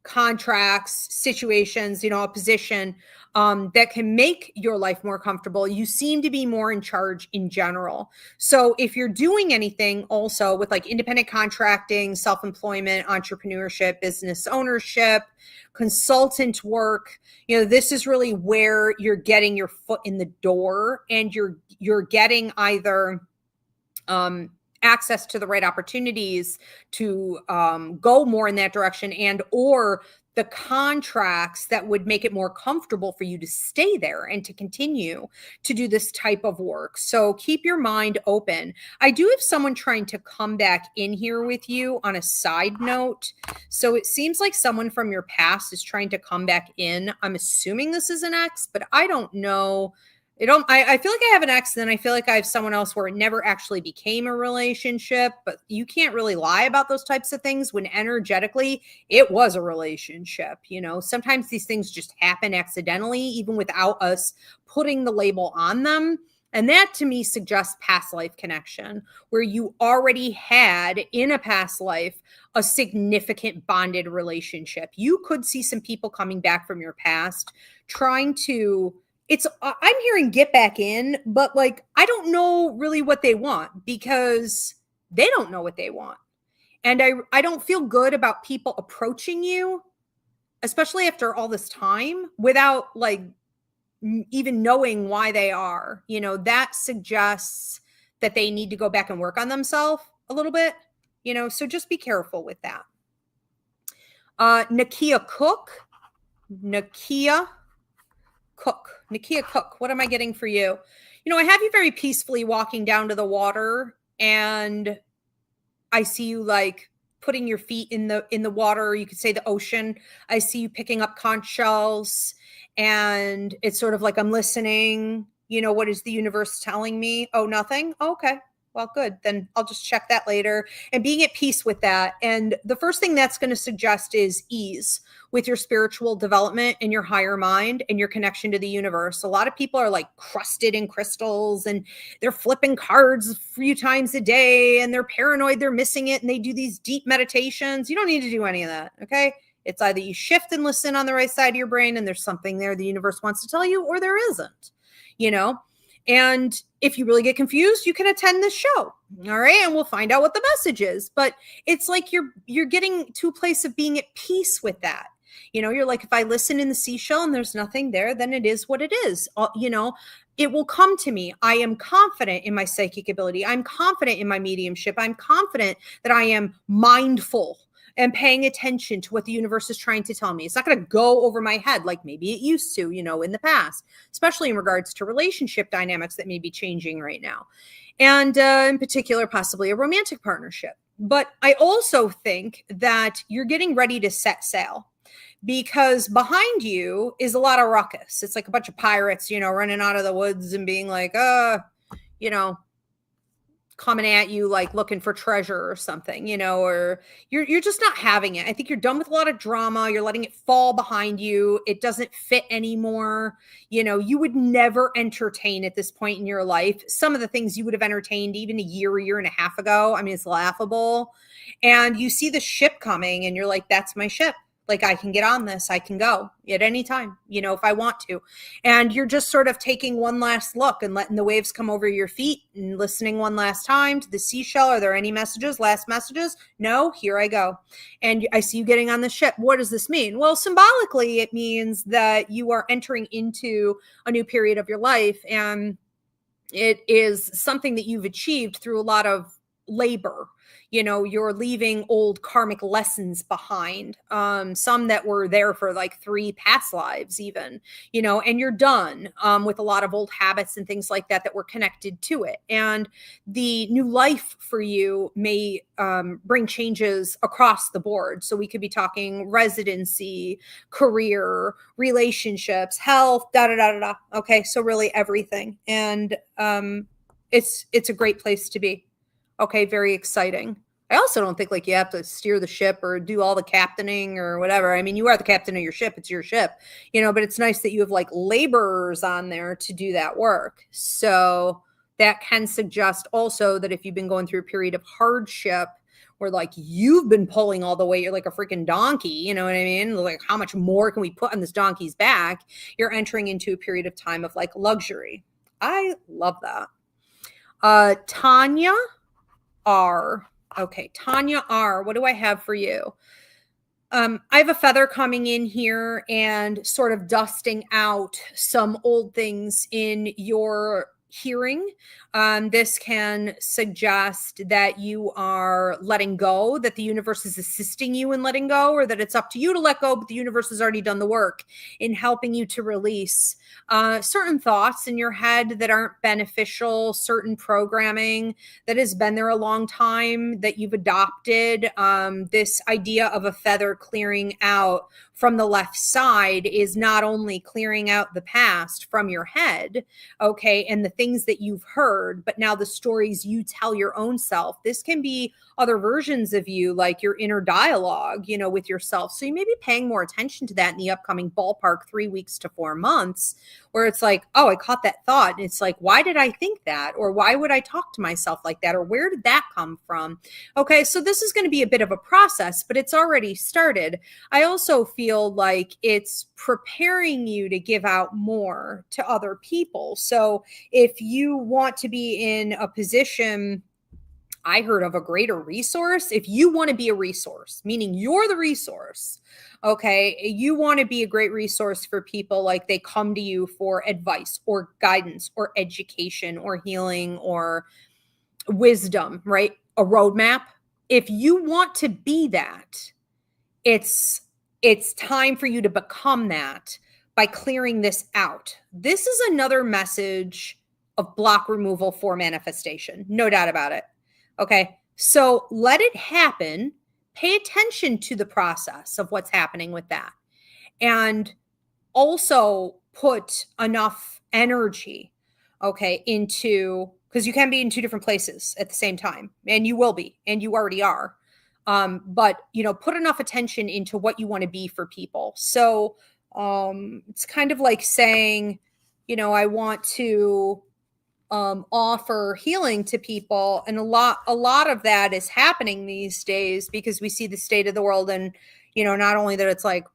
contracts, situations, you know, a position that can make your life more comfortable, you seem to be more in charge in general. So if you're doing anything also with like independent contracting, self-employment, entrepreneurship, business ownership, consultant work, you know, this is really where you're getting your foot in the door, and you're getting either access to the right opportunities to go more in that direction, and or the contracts that would make it more comfortable for you to stay there and to continue to do this type of work. So keep your mind open. I do have someone trying to come back in here with you on a side note. So it seems like someone from your past is trying to come back in. I'm assuming this is an ex, but I don't know. I feel like I have an ex, and then I feel like I have someone else where it never actually became a relationship, but you can't really lie about those types of things when energetically it was a relationship. Sometimes these things just happen accidentally, even without us putting the label on them. And that to me suggests past life connection, where you already had in a past life a significant bonded relationship. You could see some people coming back from your past trying to, I'm hearing get back in, but like, I don't know really what they want, because they don't know what they want. And I don't feel good about people approaching you, especially after all this time, without like even knowing why they are. That suggests that they need to go back and work on themselves a little bit, so just be careful with that. Nakia Cook, what am I getting for you? I have you very peacefully walking down to the water, and I see you like putting your feet in the water. You could say the ocean. I see you picking up conch shells, and it's sort of like, I'm listening. What is the universe telling me? Oh, nothing. Oh, okay. Well, good. Then I'll just check that later, and being at peace with that. And the first thing that's going to suggest is ease with your spiritual development and your higher mind and your connection to the universe. A lot of people are like crusted in crystals, and they're flipping cards a few times a day, and they're paranoid they're missing it, and they do these deep meditations. You don't need to do any of that. Okay. It's either you shift and listen on the right side of your brain, and there's something there the universe wants to tell you, or there isn't, And if you really get confused, you can attend this show. All right. And we'll find out what the message is. But it's like you're getting to a place of being at peace with that. You're like, if I listen in the seashell and there's nothing there, then it is what it is. It will come to me. I am confident in my psychic ability. I'm confident in my mediumship. I'm confident that I am mindful and paying attention to what the universe is trying to tell me. It's not going to go over my head like maybe it used to, in the past, especially in regards to relationship dynamics that may be changing right now. And in particular, possibly a romantic partnership. But I also think that you're getting ready to set sail, because behind you is a lot of ruckus. It's like a bunch of pirates, running out of the woods and being like, coming at you like looking for treasure or something, or you're just not having it. I think you're done with a lot of drama. You're letting it fall behind you. It doesn't fit anymore. You would never entertain at this point in your life some of the things you would have entertained even a year and a half ago. I mean, it's laughable. And you see the ship coming, and you're like, that's my ship. Like, I can get on this. I can go at any time, if I want to. And you're just sort of taking one last look and letting the waves come over your feet and listening one last time to the seashell. Are there any messages, last messages? No, here I go. And I see you getting on the ship. What does this mean? Well, symbolically, it means that you are entering into a new period of your life. And it is something that you've achieved through a lot of labor. You're leaving old karmic lessons behind, some that were there for like 3 past lives even, and you're done with a lot of old habits and things like that were connected to it. And the new life for you may bring changes across the board. So we could be talking residency, career, relationships, health, da-da-da-da-da. Okay, so really everything. And it's a great place to be. Okay, very exciting. I also don't think like you have to steer the ship or do all the captaining or whatever. I mean, you are the captain of your ship. It's your ship, but it's nice that you have like laborers on there to do that work. So that can suggest also that if you've been going through a period of hardship where like you've been pulling all the way, you're like a freaking donkey, you know what I mean? Like, how much more can we put on this donkey's back? You're entering into a period of time of like luxury. I love that. Tanya R. Okay, Tanya R. What do I have for you? I have a feather coming in here and sort of dusting out some old things in your hearing. This can suggest that you are letting go, that the universe is assisting you in letting go, or that it's up to you to let go, but the universe has already done the work in helping you to release certain thoughts in your head that aren't beneficial, certain programming that has been there a long time that you've adopted. This idea of a feather clearing out from the left side is not only clearing out the past from your head, okay, and the things that you've heard, but now the stories you tell your own self. This can be other versions of you, like your inner dialogue, with yourself. So you may be paying more attention to that in the upcoming ballpark 3 weeks to 4 months, where it's like, oh, I caught that thought. And it's like, why did I think that? Or why would I talk to myself like that? Or where did that come from? Okay, so this is going to be a bit of a process, but it's already started. I also feel like it's preparing you to give out more to other people. So if you want to be in a position, I heard of a greater resource. If you want to be a resource, meaning you're the resource, okay, you want to be a great resource for people, like they come to you for advice or guidance or education or healing or wisdom, right? A roadmap. If you want to be that, it's time for you to become that by clearing this out. This is another message of block removal for manifestation. No doubt about it. Okay. So let it happen. Pay attention to the process of what's happening with that. And also put enough energy, okay, into, because you can be in two different places at the same time, and you will be, and you already are. But, put enough attention into what you want to be for people. So it's kind of like saying, I want to offer healing to people. And a lot of that is happening these days because we see the state of the world, and, not only that it's like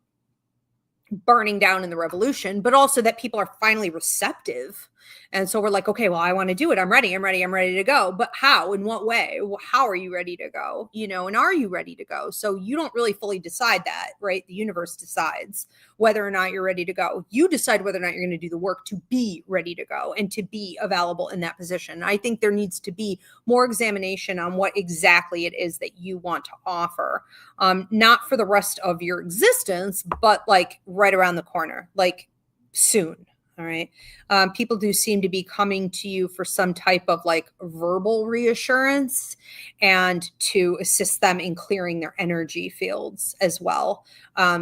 burning down in the revolution, but also that people are finally receptive. And so we're like, okay, well, I want to do it. I'm ready to go. But how, in what way? How are you ready to go? And are you ready to go? So you don't really fully decide that, right? The universe decides whether or not you're ready to go. You decide whether or not you're going to do the work to be ready to go and to be available in that position. I think there needs to be more examination on what exactly it is that you want to offer. Not for the rest of your existence, but like right around the corner, like soon. All right. People do seem to be coming to you for some type of like verbal reassurance and to assist them in clearing their energy fields as well.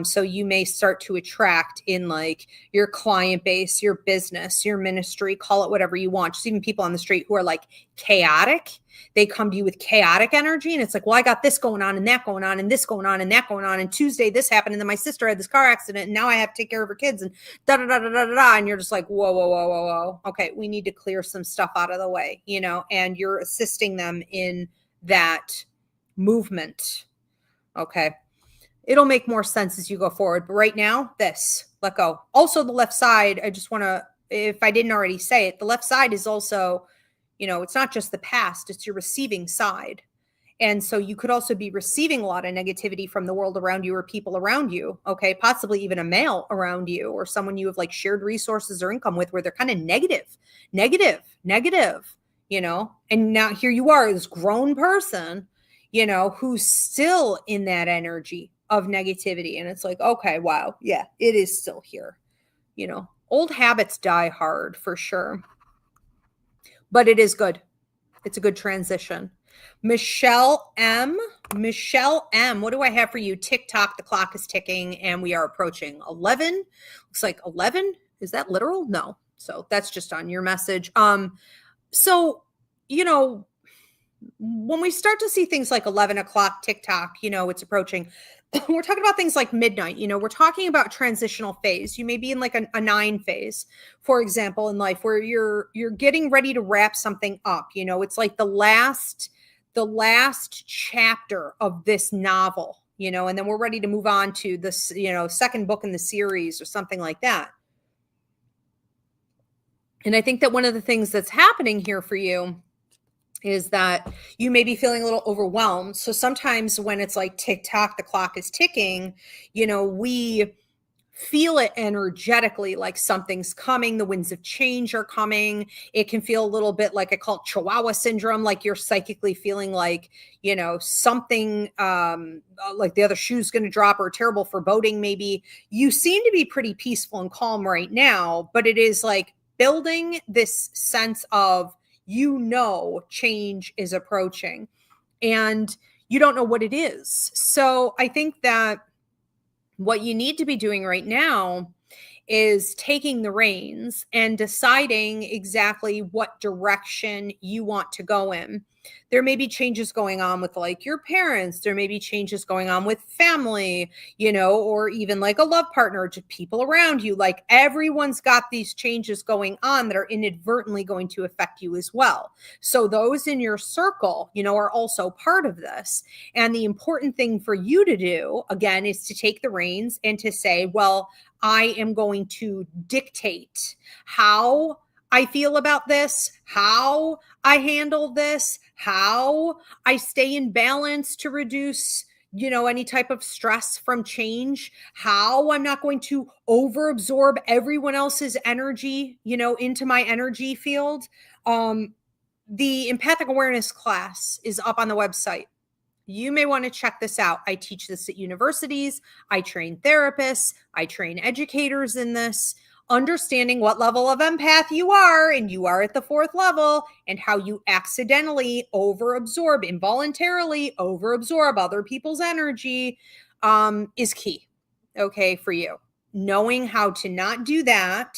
So you may start to attract in like your client base, your business, your ministry, call it whatever you want. Just even people on the street who are like chaotic. They come to you with chaotic energy, and it's like, well, I got this going on and that going on and this going on and that going on. And Tuesday this happened, and then my sister had this car accident, and now I have to take care of her kids, and da da da da da da. And you're just like, whoa, whoa, whoa, whoa, whoa. Okay, we need to clear some stuff out of the way, and you're assisting them in that movement. Okay. It'll make more sense as you go forward. But right now, let go. Also, the left side, I just want to, if I didn't already say it, the left side is also, it's not just the past, it's your receiving side. And so you could also be receiving a lot of negativity from the world around you or people around you. Okay. Possibly even a male around you or someone you have like shared resources or income with where they're kind of negative, and now here you are, this grown person, who's still in that energy of negativity. And it's like, okay, wow. Yeah, it is still here. Old habits die hard for sure, but it is good. It's a good transition. Michelle M. What do I have for you? TikTok, the clock is ticking and we are approaching 11. Looks like 11. Is that literal? No. So that's just on your message. So, when we start to see things like 11 o'clock TikTok, it's approaching, we're talking about things like midnight, we're talking about transitional phase. You may be in like a 9 phase, for example, in life where you're getting ready to wrap something up. It's like the last chapter of this novel, and then we're ready to move on to this, second book in the series or something like that. And I think that one of the things that's happening here for you is that you may be feeling a little overwhelmed. So sometimes when it's like TikTok, the clock is ticking, we feel it energetically, like something's coming. The winds of change are coming. It can feel a little bit like I call it Chihuahua syndrome, like you're psychically feeling like, something like the other shoe's going to drop, or terrible foreboding. Maybe you seem to be pretty peaceful and calm right now, but it is like building this sense of, change is approaching and you don't know what it is. So I think that what you need to be doing right now is taking the reins and deciding exactly what direction you want to go in. There may be changes going on with like your parents. There may be changes going on with family, or even like a love partner, to people around you. Like everyone's got these changes going on that are inadvertently going to affect you as well. So those in your circle, are also part of this. And the important thing for you to do, again, is to take the reins and to say, well, I am going to dictate how I feel about this, how I handle this, how I stay in balance to reduce, any type of stress from change, how I'm not going to overabsorb everyone else's energy, into my energy field. The empathic awareness class is up on the website. You may want to check this out. I teach this at universities. I train therapists. I train educators in this. Understanding what level of empath you are, and you are at the 4th level, and how you accidentally overabsorb, involuntarily overabsorb other people's energy is key, okay, for you. Knowing how to not do that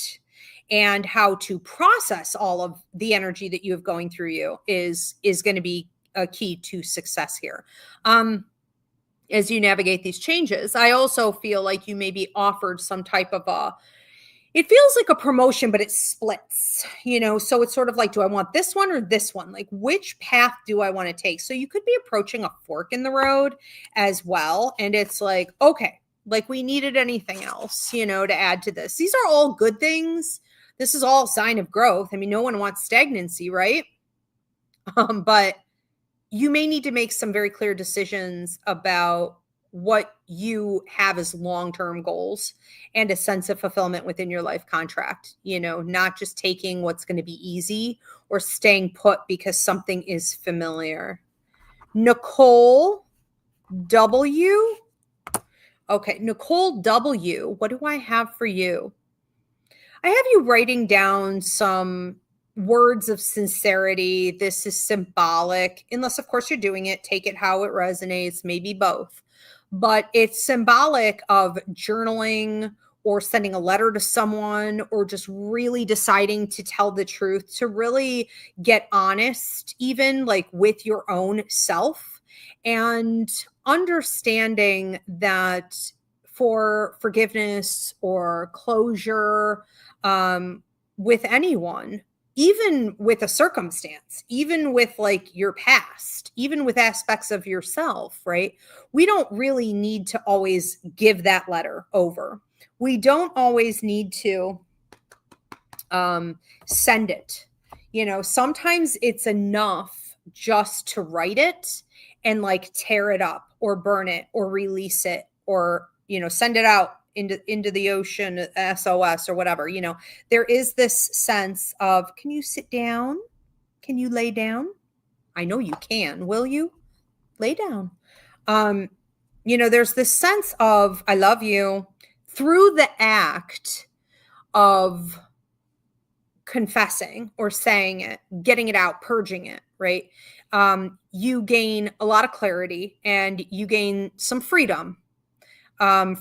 and how to process all of the energy that you have going through you is going to be a key to success here. As you navigate these changes, I also feel like you may be offered some type of it feels like a promotion, but it splits, so it's sort of like, do I want this one or this one? Like, which path do I want to take? So you could be approaching a fork in the road as well. And it's like, okay, like we needed anything else, to add to this. These are all good things. This is all a sign of growth. I mean, no one wants stagnancy, right? But you may need to make some very clear decisions about what you have as long-term goals and a sense of fulfillment within your life contract, not just taking what's going to be easy or staying put because something is familiar. Nicole W. Okay, Nicole W. What do I have for you? I have you writing down some words of sincerity. This is symbolic, unless of course you're doing it. Take it how it resonates, maybe both. But it's symbolic of journaling or sending a letter to someone, or just really deciding to tell the truth, to really get honest, even like with your own self, and understanding that for forgiveness or closure with anyone, even with a circumstance, even with like your past, even with aspects of yourself, right? We don't really need to always give that letter over. We don't always need to send it. Sometimes it's enough just to write it and like tear it up or burn it or release it, or, send it out into the ocean, SOS or whatever. There is this sense of, can you sit down? Can you lay down? I know you can. Will you lay down? There's this sense of, I love you, through the act of confessing or saying it, getting it out, purging it, right? You gain a lot of clarity and you gain some freedom.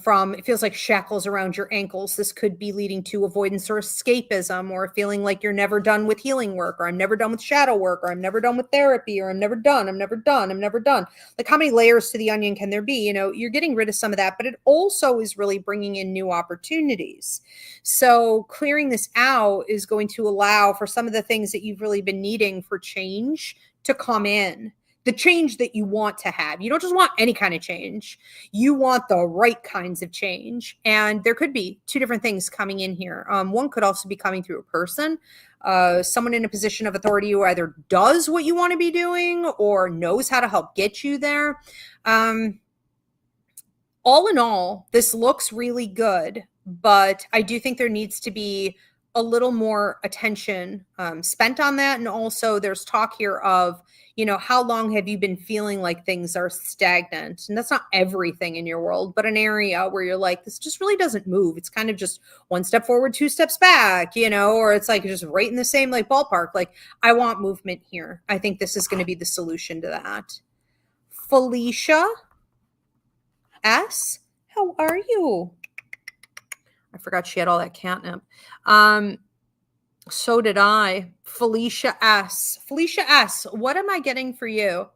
From, it feels like shackles around your ankles. This could be leading to avoidance or escapism, or feeling like you're never done with healing work, or I'm never done with shadow work, or I'm never done with therapy, or I'm never done. Like, how many layers to the onion can there be? You're getting rid of some of that, but it also is really bringing in new opportunities. So clearing this out is going to allow for some of the things that you've really been needing for change to come in. The change that you want to have. You don't just want any kind of change. You want the right kinds of change. And there could be two different things coming in here. One could also be coming through a person, someone in a position of authority who either does what you want to be doing or knows how to help get you there. All in all, this looks really good But I do think there needs to be a little more attention spent on that. And also there's talk here of, how long have you been feeling like things are stagnant? And that's not everything in your world, but an area where you're like, this just really doesn't move. It's kind of just one step forward, two steps back, or it's like just right in the same like ballpark. Like, I want movement here. I think this is going to be the solution to that. Felicia S., how are you? I forgot she had all that catnip. So did I. Felicia S., what am I getting for you?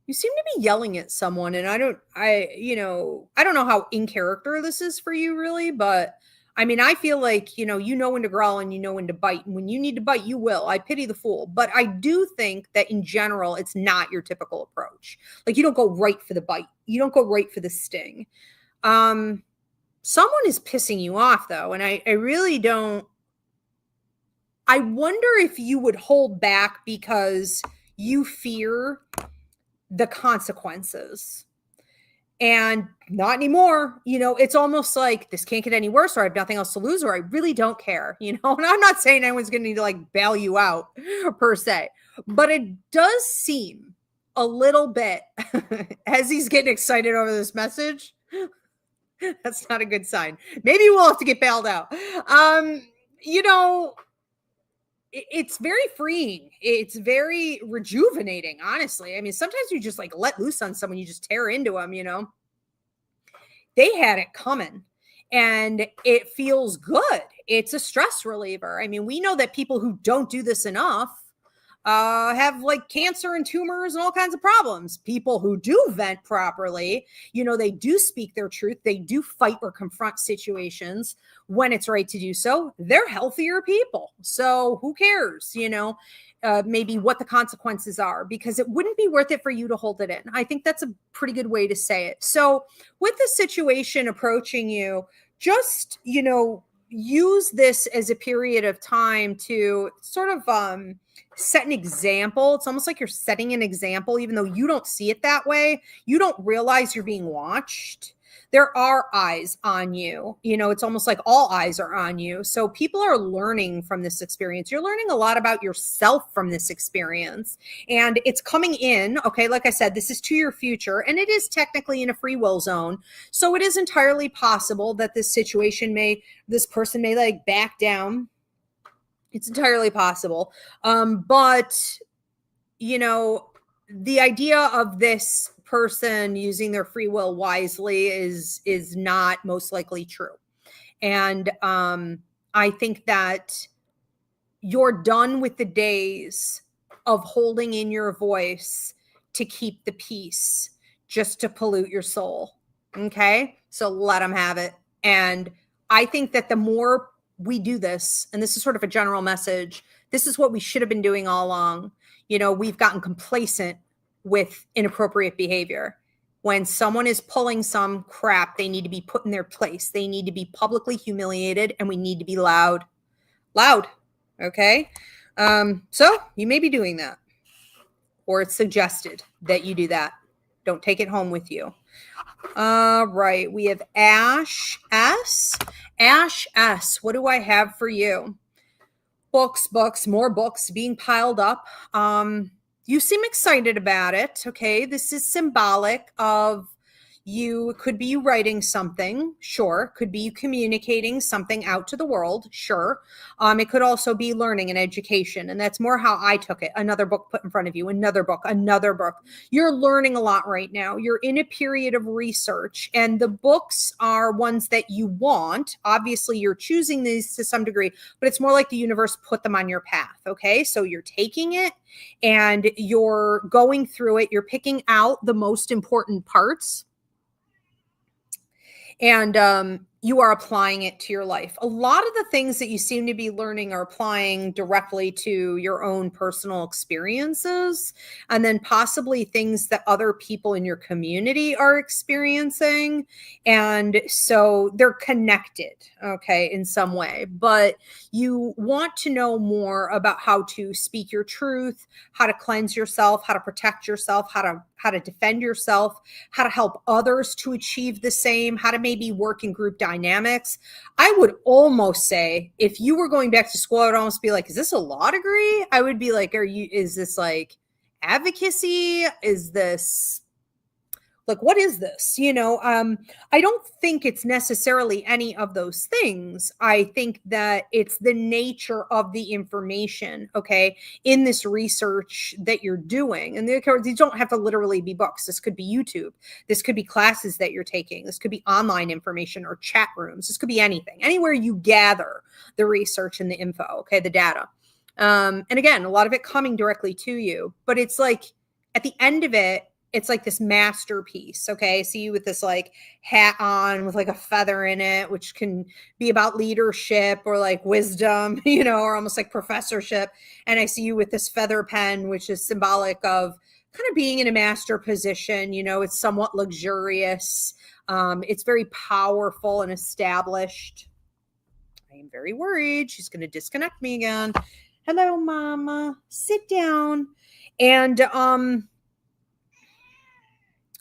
You seem to be yelling at someone, and I don't know how in character this is for you really, but I mean, I feel like, you know when to growl and you know when to bite. And when you need to bite, you will. I pity the fool. But I do think that in general, it's not your typical approach. Like, you don't go right for the bite. You don't go right for the sting. Someone is pissing you off, though, and I really don't. I wonder if you would hold back because you fear the consequences. And not anymore. It's almost like this can't get any worse, or I have nothing else to lose, or I really don't care. And I'm not saying anyone's going to need to like bail you out per se, but it does seem a little bit as he's getting excited over this message. That's not a good sign. Maybe we'll have to get bailed out. It's very freeing. It's very rejuvenating, honestly. I mean, sometimes you just like let loose on someone, you just tear into them, They had it coming and it feels good. It's a stress reliever. I mean, we know that people who don't do this enough have like cancer and tumors and all kinds of problems. People who do vent properly, they do speak their truth. They do fight or confront situations when it's right to do so. They're healthier people. So who cares, maybe what the consequences are, because it wouldn't be worth it for you to hold it in. I think that's a pretty good way to say it. So with the situation approaching you, just, use this as a period of time to sort of set an example. It's almost like you're setting an example, even though you don't see it that way. You don't realize you're being watched. There are eyes on you. It's almost like all eyes are on you. So people are learning from this experience. You're learning a lot about yourself from this experience. And it's coming in, okay, like I said, this is to your future, and it is technically in a free will zone. So it is entirely possible that this person may like back down. It's entirely possible. But, the idea of this person using their free will wisely is not most likely true. And I think that you're done with the days of holding in your voice to keep the peace, just to pollute your soul. Okay? So let them have it. And I think that the more we do this, and this is sort of a general message, this is what we should have been doing all along. We've gotten complacent with inappropriate behavior. When someone is pulling some crap, they need to be put in their place. They need to be publicly humiliated, and we need to be loud. Okay? So you may be doing that, or it's suggested that you do that. Don't take it home with you. All right. We have Ash S. Ash S. What do I have for you? Books, more books being piled up. You seem excited about it. Okay. This is symbolic of you. Could be you writing something. Sure. Could be you communicating something out to the world. Sure. It could also be learning and education. And that's more how I took it. Another book put in front of you, another book. You're learning a lot right now. You're in a period of research, and the books are ones that you want. Obviously, you're choosing these to some degree, but it's more like the universe put them on your path. Okay. So you're taking it and you're going through it. You're picking out the most important parts, and you are applying it to your life. A lot of the things that you seem to be learning are applying directly to your own personal experiences, and then possibly things that other people in your community are experiencing. And so they're connected, okay, in some way. But you want to know more about how to speak your truth, how to cleanse yourself, how to protect yourself, how to how to defend yourself, how to help others to achieve the same, how to maybe work in group dynamics. I would almost say if you were going back to school, I would almost be like, is this a law degree? I would be like, is this like advocacy? Is this like, what is this? I don't think it's necessarily any of those things. I think that it's the nature of the information, okay, in this research that you're doing. And these don't have to literally be books. This could be YouTube. This could be classes that you're taking. This could be online information or chat rooms. This could be anything, anywhere you gather the research and the info, okay, the data. And again, a lot of it coming directly to you, but it's like at the end of it, it's like this masterpiece. Okay. I see you with this like hat on with like a feather in it, which can be about leadership or like wisdom, or almost like professorship. And I see you with this feather pen, which is symbolic of kind of being in a master position. It's somewhat luxurious. It's very powerful and established. I am very worried. She's going to disconnect me again. Hello, Mama. Sit down. And,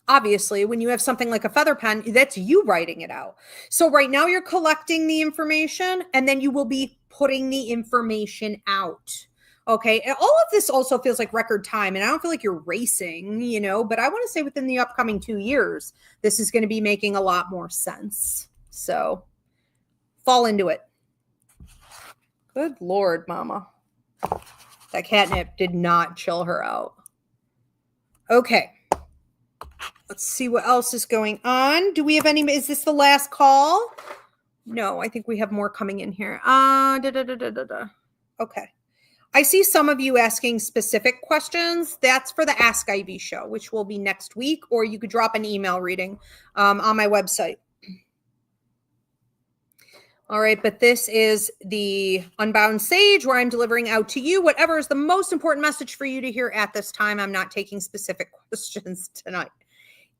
obviously, when you have something like a feather pen, that's you writing it out. So right now you're collecting the information and then you will be putting the information out. Okay. And all of this also feels like record time. And I don't feel like you're racing, but I want to say within the upcoming 2 years, this is going to be making a lot more sense. So fall into it. Good Lord, Mama. That catnip did not chill her out. Okay. Let's see what else is going on. Do we have any? Is this the last call? No, I think we have more coming in here. Okay. I see some of you asking specific questions. That's for the Ask Ivy show, which will be next week, or you could drop an email reading on my website. All right, but this is the Unbound Sage where I'm delivering out to you whatever is the most important message for you to hear at this time. I'm not taking specific questions tonight.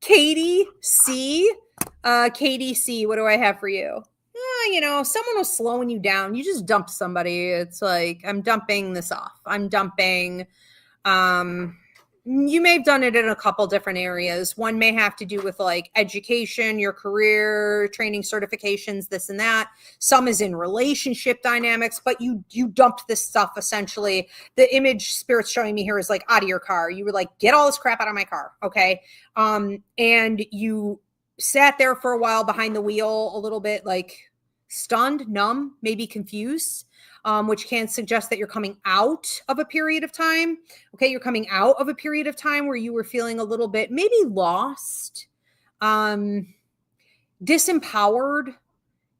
Katie C, what do I have for you? Someone was slowing you down. You just dumped somebody. It's like, I'm dumping this off. You may have done it in a couple different areas. One may have to do with like education, your career, training certifications, this and that. Some is in relationship dynamics, but you dumped this stuff essentially. The image Spirit's showing me here is like out of your car. You were like, get all this crap out of my car. Okay. And you sat there for a while behind the wheel, a little bit like stunned, numb, maybe confused. Which can suggest that you're coming out of a period of time. Okay, you're coming out of a period of time where you were feeling a little bit maybe lost, disempowered,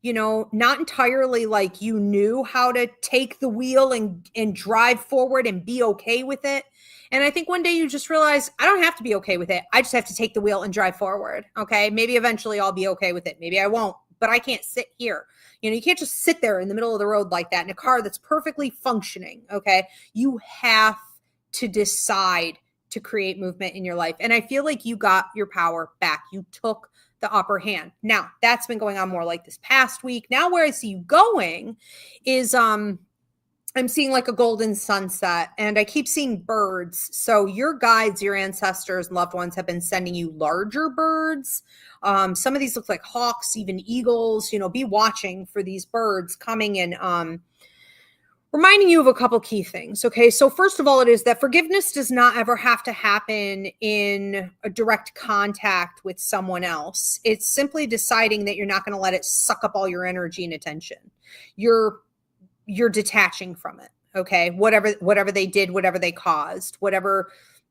not entirely like you knew how to take the wheel and drive forward and be okay with it. And I think one day you just realize, I don't have to be okay with it. I just have to take the wheel and drive forward. Okay, maybe eventually I'll be okay with it. Maybe I won't, but I can't sit here. You can't just sit there in the middle of the road like that in a car that's perfectly functioning, okay? You have to decide to create movement in your life. And I feel like you got your power back. You took the upper hand. Now, that's been going on more like this past week. Now where I see you going is I'm seeing like a golden sunset and I keep seeing birds. So your guides, your ancestors, loved ones have been sending you larger birds. Some of these look like hawks, even eagles. Be watching for these birds coming and reminding you of a couple key things. Okay, so first of all, it is that forgiveness does not ever have to happen in a direct contact with someone else. It's simply deciding that you're not going to let it suck up all your energy and attention. You're detaching from it. Okay, whatever they did, whatever they caused, whatever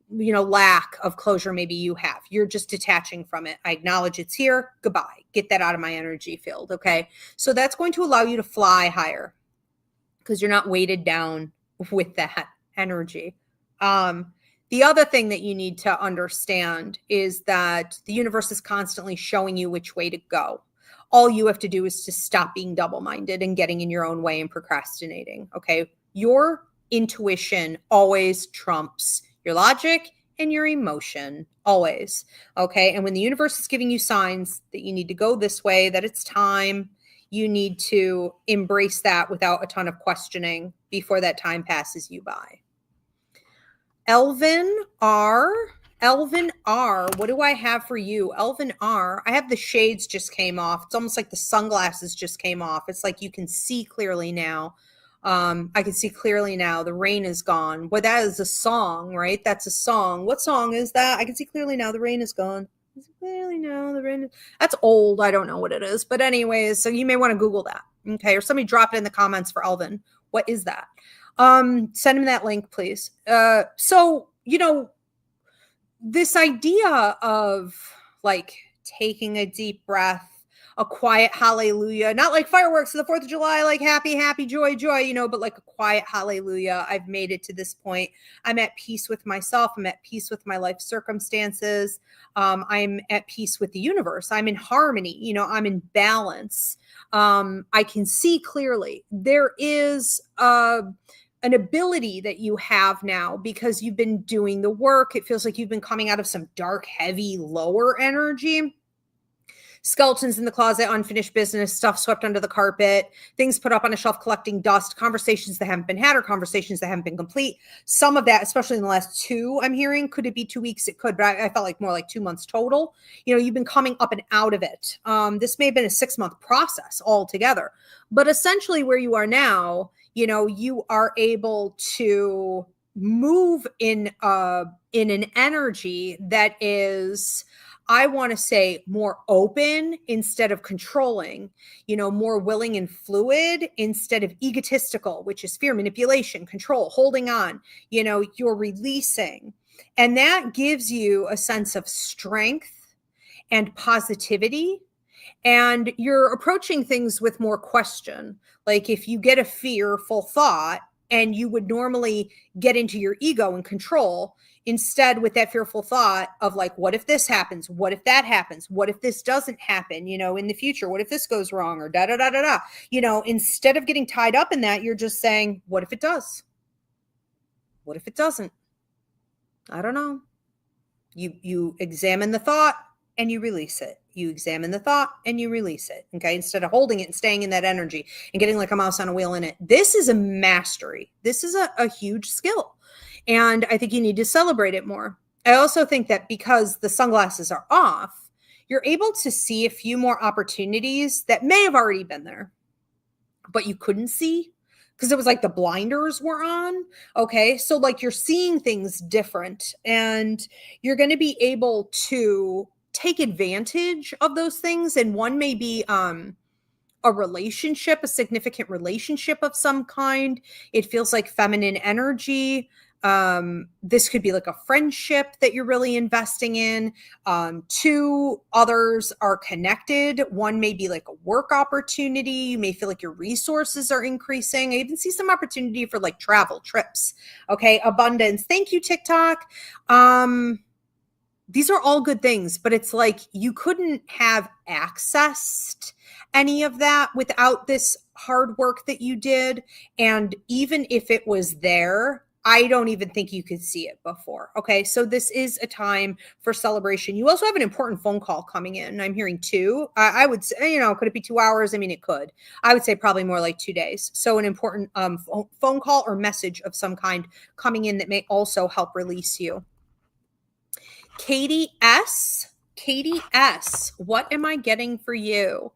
lack of closure maybe you have, you're just detaching from it. I acknowledge it's here. Goodbye. Get that out of my energy field. Okay. So that's going to allow you to fly higher because you're not weighted down with that energy. The other thing that you need to understand is that the universe is constantly showing you which way to go. All you have to do is to stop being double-minded and getting in your own way and procrastinating. Okay. Your intuition always trumps your logic and your emotion, always. Okay. And when the universe is giving you signs that you need to go this way, that it's time, you need to embrace that without a ton of questioning before that time passes you by. Elvin R. Elvin R, what do I have for you? Elvin R, I have the shades just came off. It's almost like the sunglasses just came off. It's like you can see clearly now. I can see clearly now. The rain is gone. Well, that is a song, right? That's a song. What song is that? I can see clearly now. The rain is gone. Clearly now. The rain. That's old. I don't know what it is. But anyways, so you may want to Google that. Okay. Or somebody drop it in the comments for Elvin. What is that? Send him that link, please. So, this idea of like taking a deep breath, a quiet hallelujah, not like fireworks for the 4th of July, like happy, happy, joy, but like a quiet hallelujah. I've made it to this point. I'm at peace with myself. I'm at peace with my life circumstances. I'm at peace with the universe. I'm in harmony. I'm in balance. I can see clearly. There is an ability that you have now because you've been doing the work. It feels like you've been coming out of some dark, heavy, lower energy. Skeletons in the closet, unfinished business, stuff swept under the carpet, things put up on a shelf collecting dust, conversations that haven't been had or conversations that haven't been complete. Some of that, especially in the last 2, I'm hearing, could it be 2 weeks? It could, but I felt like more like 2 months total. You've been coming up and out of it. This may have been a 6-month process altogether, but essentially where you are now, you are able to move in an energy that is, I want to say, more open instead of controlling, more willing and fluid instead of egotistical, which is fear, manipulation, control, holding on, you're releasing. And that gives you a sense of strength and positivity. And you're approaching things with more question. Like if you get a fearful thought and you would normally get into your ego and control, instead with that fearful thought of like, what if this happens? What if that happens? What if this doesn't happen, in the future? What if this goes wrong or da, da, da, da, da? Instead of getting tied up in that, you're just saying, what if it does? What if it doesn't? I don't know. You examine the thought and you release it. You examine the thought and you release it. Okay. Instead of holding it and staying in that energy and getting like a mouse on a wheel in it. This is a mastery. This is a huge skill. And I think you need to celebrate it more. I also think that because the sunglasses are off, you're able to see a few more opportunities that may have already been there, but you couldn't see because it was like the blinders were on. Okay. So like you're seeing things different and you're going to be able to take advantage of those things. And one may be a relationship, a significant relationship of some kind. It feels like feminine energy. This could be like a friendship that you're really investing in. 2 others are connected. One may be like a work opportunity. You may feel like your resources are increasing. I even see some opportunity for like travel trips. Okay. Abundance. Thank you, TikTok. These are all good things, but it's like you couldn't have accessed any of that without this hard work that you did. And even if it was there, I don't even think you could see it before. Okay. So this is a time for celebration. You also have an important phone call coming in. I'm hearing 2. I would say, could it be 2 hours? I mean, it could. I would say probably more like 2 days. So an important phone call or message of some kind coming in that may also help release you. Katie S, what am I getting for you?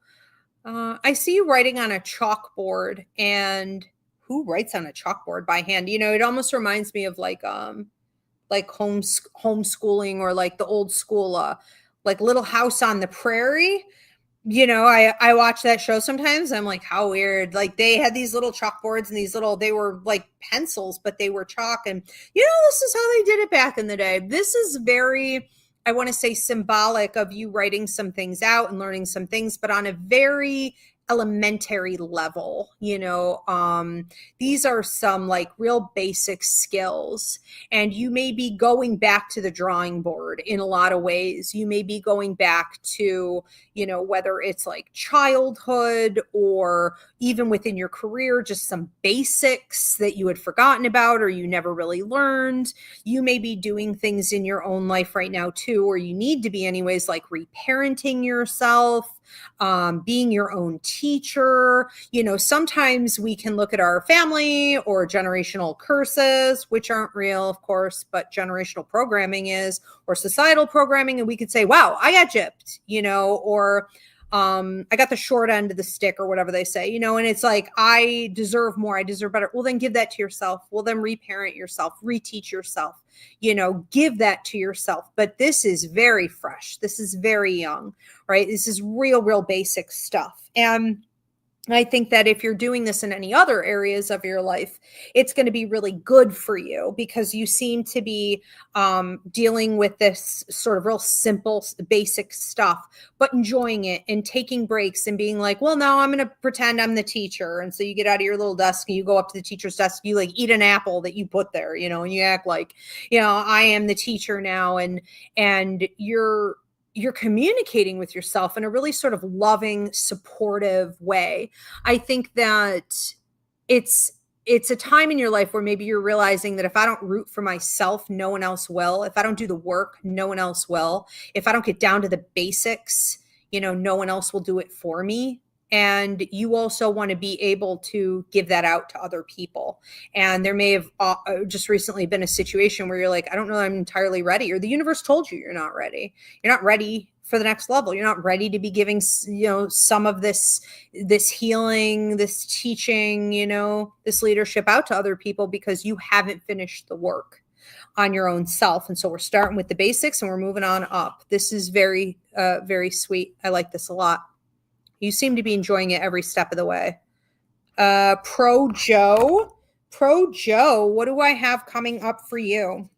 I see you writing on a chalkboard, and who writes on a chalkboard by hand? It almost reminds me of like homeschooling or like the old school, like Little House on the Prairie. I watch that show sometimes. I'm like, how weird. Like they had these little chalkboards and they were like pencils, but they were chalk. And this is how they did it back in the day. This is very, I want to say, symbolic of you writing some things out and learning some things, but on a very elementary level. These are some like real basic skills, and you may be going back to the drawing board in a lot of ways. You may be going back to, whether it's like childhood or even within your career, just some basics that you had forgotten about or you never really learned. You may be doing things in your own life right now too, or you need to be anyways, like reparenting yourself. being your own teacher. Sometimes we can look at our family or generational curses, which aren't real, of course, but generational programming is, or societal programming. And we could say, wow, I got gypped, or I got the short end of the stick, or whatever they say, and it's like, I deserve more, I deserve better. Well, then give that to yourself. Well, then reparent yourself, reteach yourself, give that to yourself. But this is very fresh. This is very young, right? This is real basic stuff. And I think that if you're doing this in any other areas of your life, it's going to be really good for you, because you seem to be dealing with this sort of real simple, basic stuff, but enjoying it and taking breaks and being like, well, no, I'm going to pretend I'm the teacher. And so you get out of your little desk and you go up to the teacher's desk, you like eat an apple that you put there, and you act like, I am the teacher now. And you're communicating with yourself in a really sort of loving, supportive way. I think that it's a time in your life where maybe you're realizing that if I don't root for myself, no one else will. If I don't do the work, no one else will. If I don't get down to the basics, no one else will do it for me. And you also want to be able to give that out to other people. And there may have just recently been a situation where you're like, I don't know that I'm entirely ready, or the universe told you you're not ready. You're not ready for the next level. You're not ready to be giving, some of this healing, this teaching, this leadership out to other people, because you haven't finished the work on your own self. And so we're starting with the basics and we're moving on up. This is very, very sweet. I like this a lot. You seem to be enjoying it every step of the way. Pro Joe, what do I have coming up for you?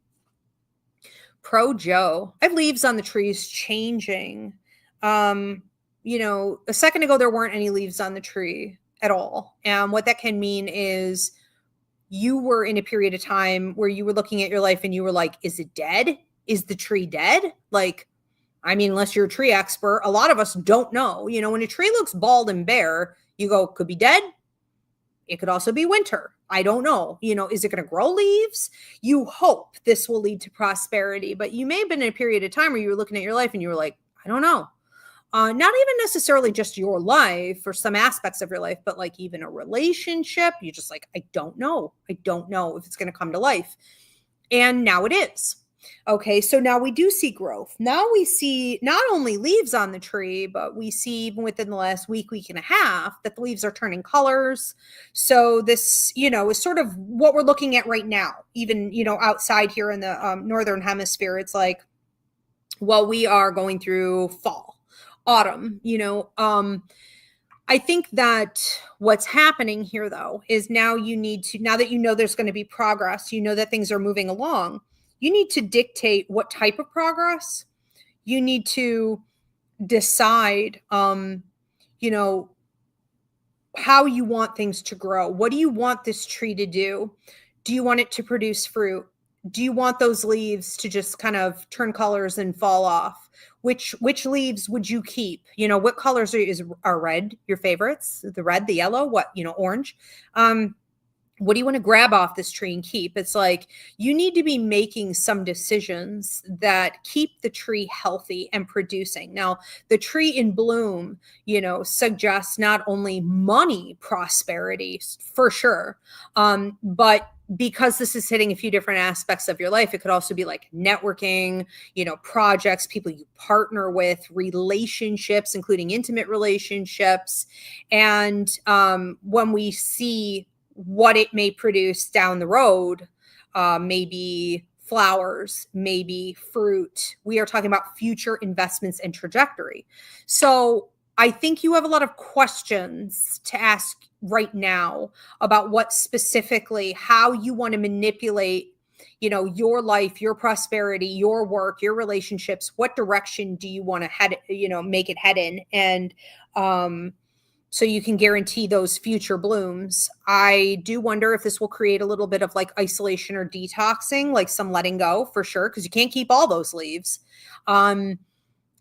Pro Joe, I have leaves on the trees changing. A second ago, there weren't any leaves on the tree at all. And what that can mean is you were in a period of time where you were looking at your life and you were like, is it dead? Is the tree dead? Unless you're a tree expert, a lot of us don't know. When a tree looks bald and bare, you go, could be dead. It could also be winter. I don't know. Is it going to grow leaves? You hope this will lead to prosperity, but you may have been in a period of time where you were looking at your life and you were like, I don't know. Not even necessarily just your life or some aspects of your life, but like even a relationship. You're just like, I don't know. I don't know if it's going to come to life. And now it is. Okay, so now we do see growth. Now we see not only leaves on the tree, but we see even within the last week and a half that the leaves are turning colors. So this, is sort of what we're looking at right now. Even, outside here in the northern hemisphere, it's like, well, we are going through fall, autumn, I think that what's happening here, though, is now that there's going to be progress, that things are moving along. You need to dictate what type of progress. You need to decide, how you want things to grow. What do you want this tree to do? Do you want it to produce fruit? Do you want those leaves to just kind of turn colors and fall off? Which leaves would you keep? What colors are red your favorites? The red, the yellow, orange? What do you want to grab off this tree and keep? It's like you need to be making some decisions that keep the tree healthy and producing. Now, the tree in bloom, suggests not only money prosperity for sure, but because this is hitting a few different aspects of your life, it could also be like networking, projects, people you partner with, relationships, including intimate relationships. And when we see what it may produce down the road, maybe flowers, maybe fruit. We are talking about future investments and trajectory. So I think you have a lot of questions to ask right now about what specifically, how you want to manipulate, your life, your prosperity, your work, your relationships. What direction do you want to head, make it head in? And, so you can guarantee those future blooms. I do wonder if this will create a little bit of like isolation or detoxing, like some letting go for sure, because you can't keep all those leaves. And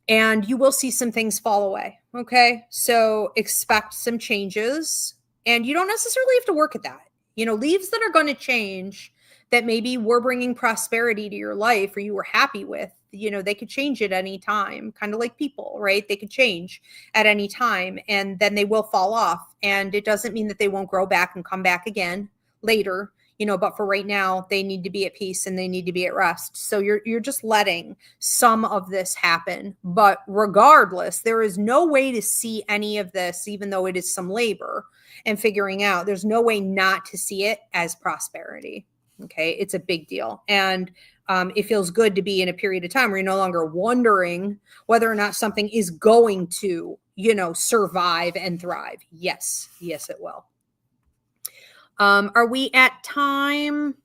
you will see some things fall away. Okay. So expect some changes, and you don't necessarily have to work at that. Leaves that are going to change, that maybe were bringing prosperity to your life or you were happy with, they could change at any time, kind of like people, right? They could change at any time and then they will fall off. And it doesn't mean that they won't grow back and come back again later, but for right now, they need to be at peace and they need to be at rest. So you're just letting some of this happen. But regardless, there is no way to see any of this, even though it is some labor and figuring out, there's no way not to see it as prosperity. Okay. It's a big deal. And it feels good to be in a period of time where you're no longer wondering whether or not something is going to, survive and thrive. Yes, it will. Are we at time?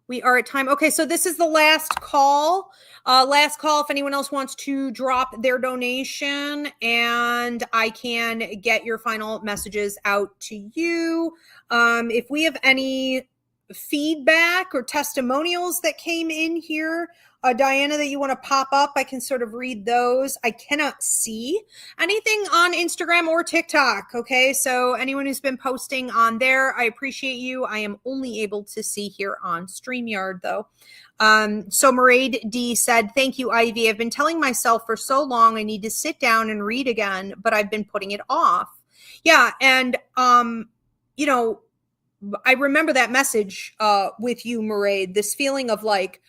We are at time. Okay, so this is the last call. Last call if anyone else wants to drop their donation and I can get your final messages out to you. If we have any feedback or testimonials that came in here, Diana, that you want to pop up, I can sort of read those. I cannot see anything on Instagram or TikTok. Okay. So anyone who's been posting on there, I appreciate you. I am only able to see here on StreamYard though. So Mairead D said, thank you, Ivy. I've been telling myself for so long I need to sit down and read again, but I've been putting it off. Yeah. And, I remember that message with you, Mairead, this feeling of like,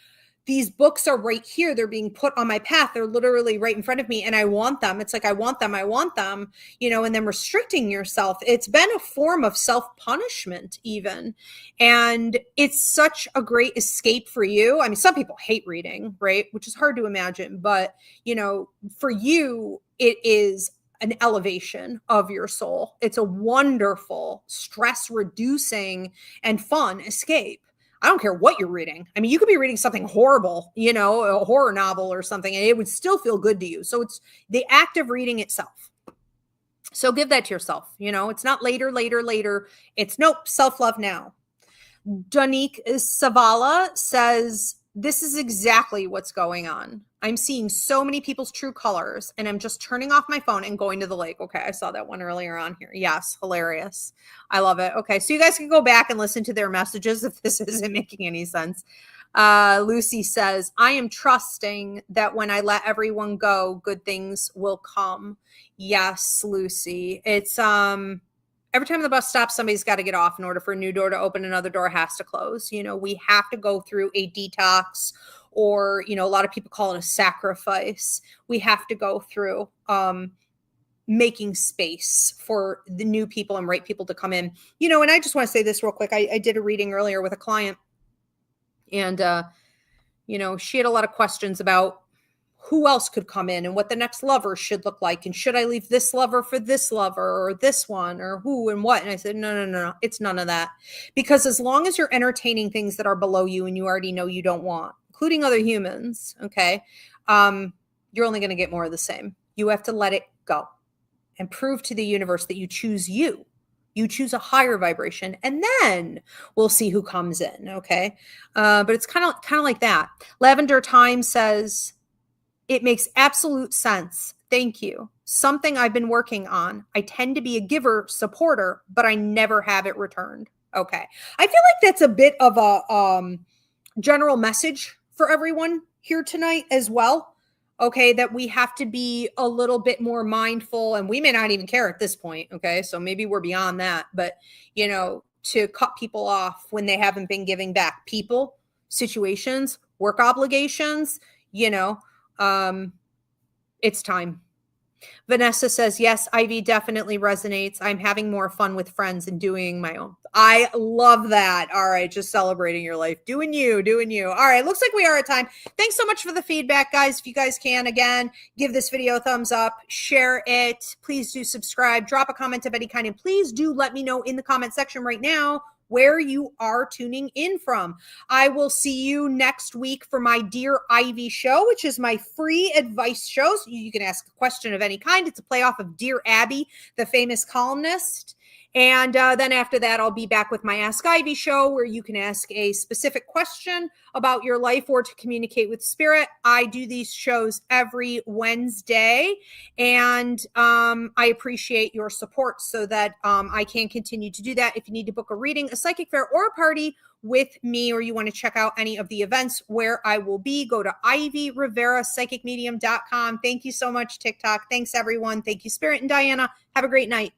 these books are right here. They're being put on my path. They're literally right in front of me and I want them. It's like, I want them, and then restricting yourself. It's been a form of self-punishment even. And it's such a great escape for you. I mean, some people hate reading, right? Which is hard to imagine, but for you, it is an elevation of your soul. It's a wonderful, stress reducing and fun escape. I don't care what you're reading. I mean, you could be reading something horrible, a horror novel or something, and it would still feel good to you. So it's the act of reading itself. So give that to yourself. It's not later. It's nope, self-love now. Donique Savala says, this is exactly what's going on. I'm seeing so many people's true colors and I'm just turning off my phone and going to the lake. Okay. I saw that one earlier on here. Yes. Hilarious. I love it. Okay. So you guys can go back and listen to their messages if this isn't making any sense. Lucy says, I am trusting that when I let everyone go, good things will come. Yes, Lucy. It's, every time the bus stops, somebody's got to get off in order for a new door to open. Another door has to close. We have to go through a detox, or, a lot of people call it a sacrifice. We have to go through making space for the new people and right people to come in. And I just want to say this real quick. I did a reading earlier with a client and, she had a lot of questions about who else could come in and what the next lover should look like. And should I leave this lover for this lover or this one or who and what? And I said, no. It's none of that. Because as long as you're entertaining things that are below you and you already know you don't want, including other humans, okay, you're only going to get more of the same. You have to let it go and prove to the universe that you choose you. You choose a higher vibration, and then we'll see who comes in, okay? But it's kind of like that. Lavender Time says, it makes absolute sense. Thank you. Something I've been working on. I tend to be a giver, supporter, but I never have it returned. Okay. I feel like that's a bit of a general message for everyone here tonight as well. Okay. That we have to be a little bit more mindful, and we may not even care at this point. Okay. So maybe we're beyond that, but to cut people off when they haven't been giving back, people, situations, work obligations, it's time. Vanessa says, yes, Ivy definitely resonates. I'm having more fun with friends and doing my own. I love that. All right. Just celebrating your life. Doing you. All right. Looks like we are at time. Thanks so much for the feedback, guys. If you guys can, again, give this video a thumbs up, share it. Please do subscribe, drop a comment of any kind. And please do let me know in the comment section right now where you are tuning in from. I will see you next week for my Dear Ivy show, which is my free advice show. So you can ask a question of any kind. It's a play off of Dear Abby, the famous columnist. And then after that, I'll be back with my Ask Ivy show, where you can ask a specific question about your life or to communicate with spirit. I do these shows every Wednesday, and I appreciate your support so that I can continue to do that. If you need to book a reading, a psychic fair, or a party, with me, or you want to check out any of the events where I will be, go to ivyrivera psychic medium.com. Thank you so much, TikTok. Thanks, everyone. Thank you, Spirit and Diana. Have a great night.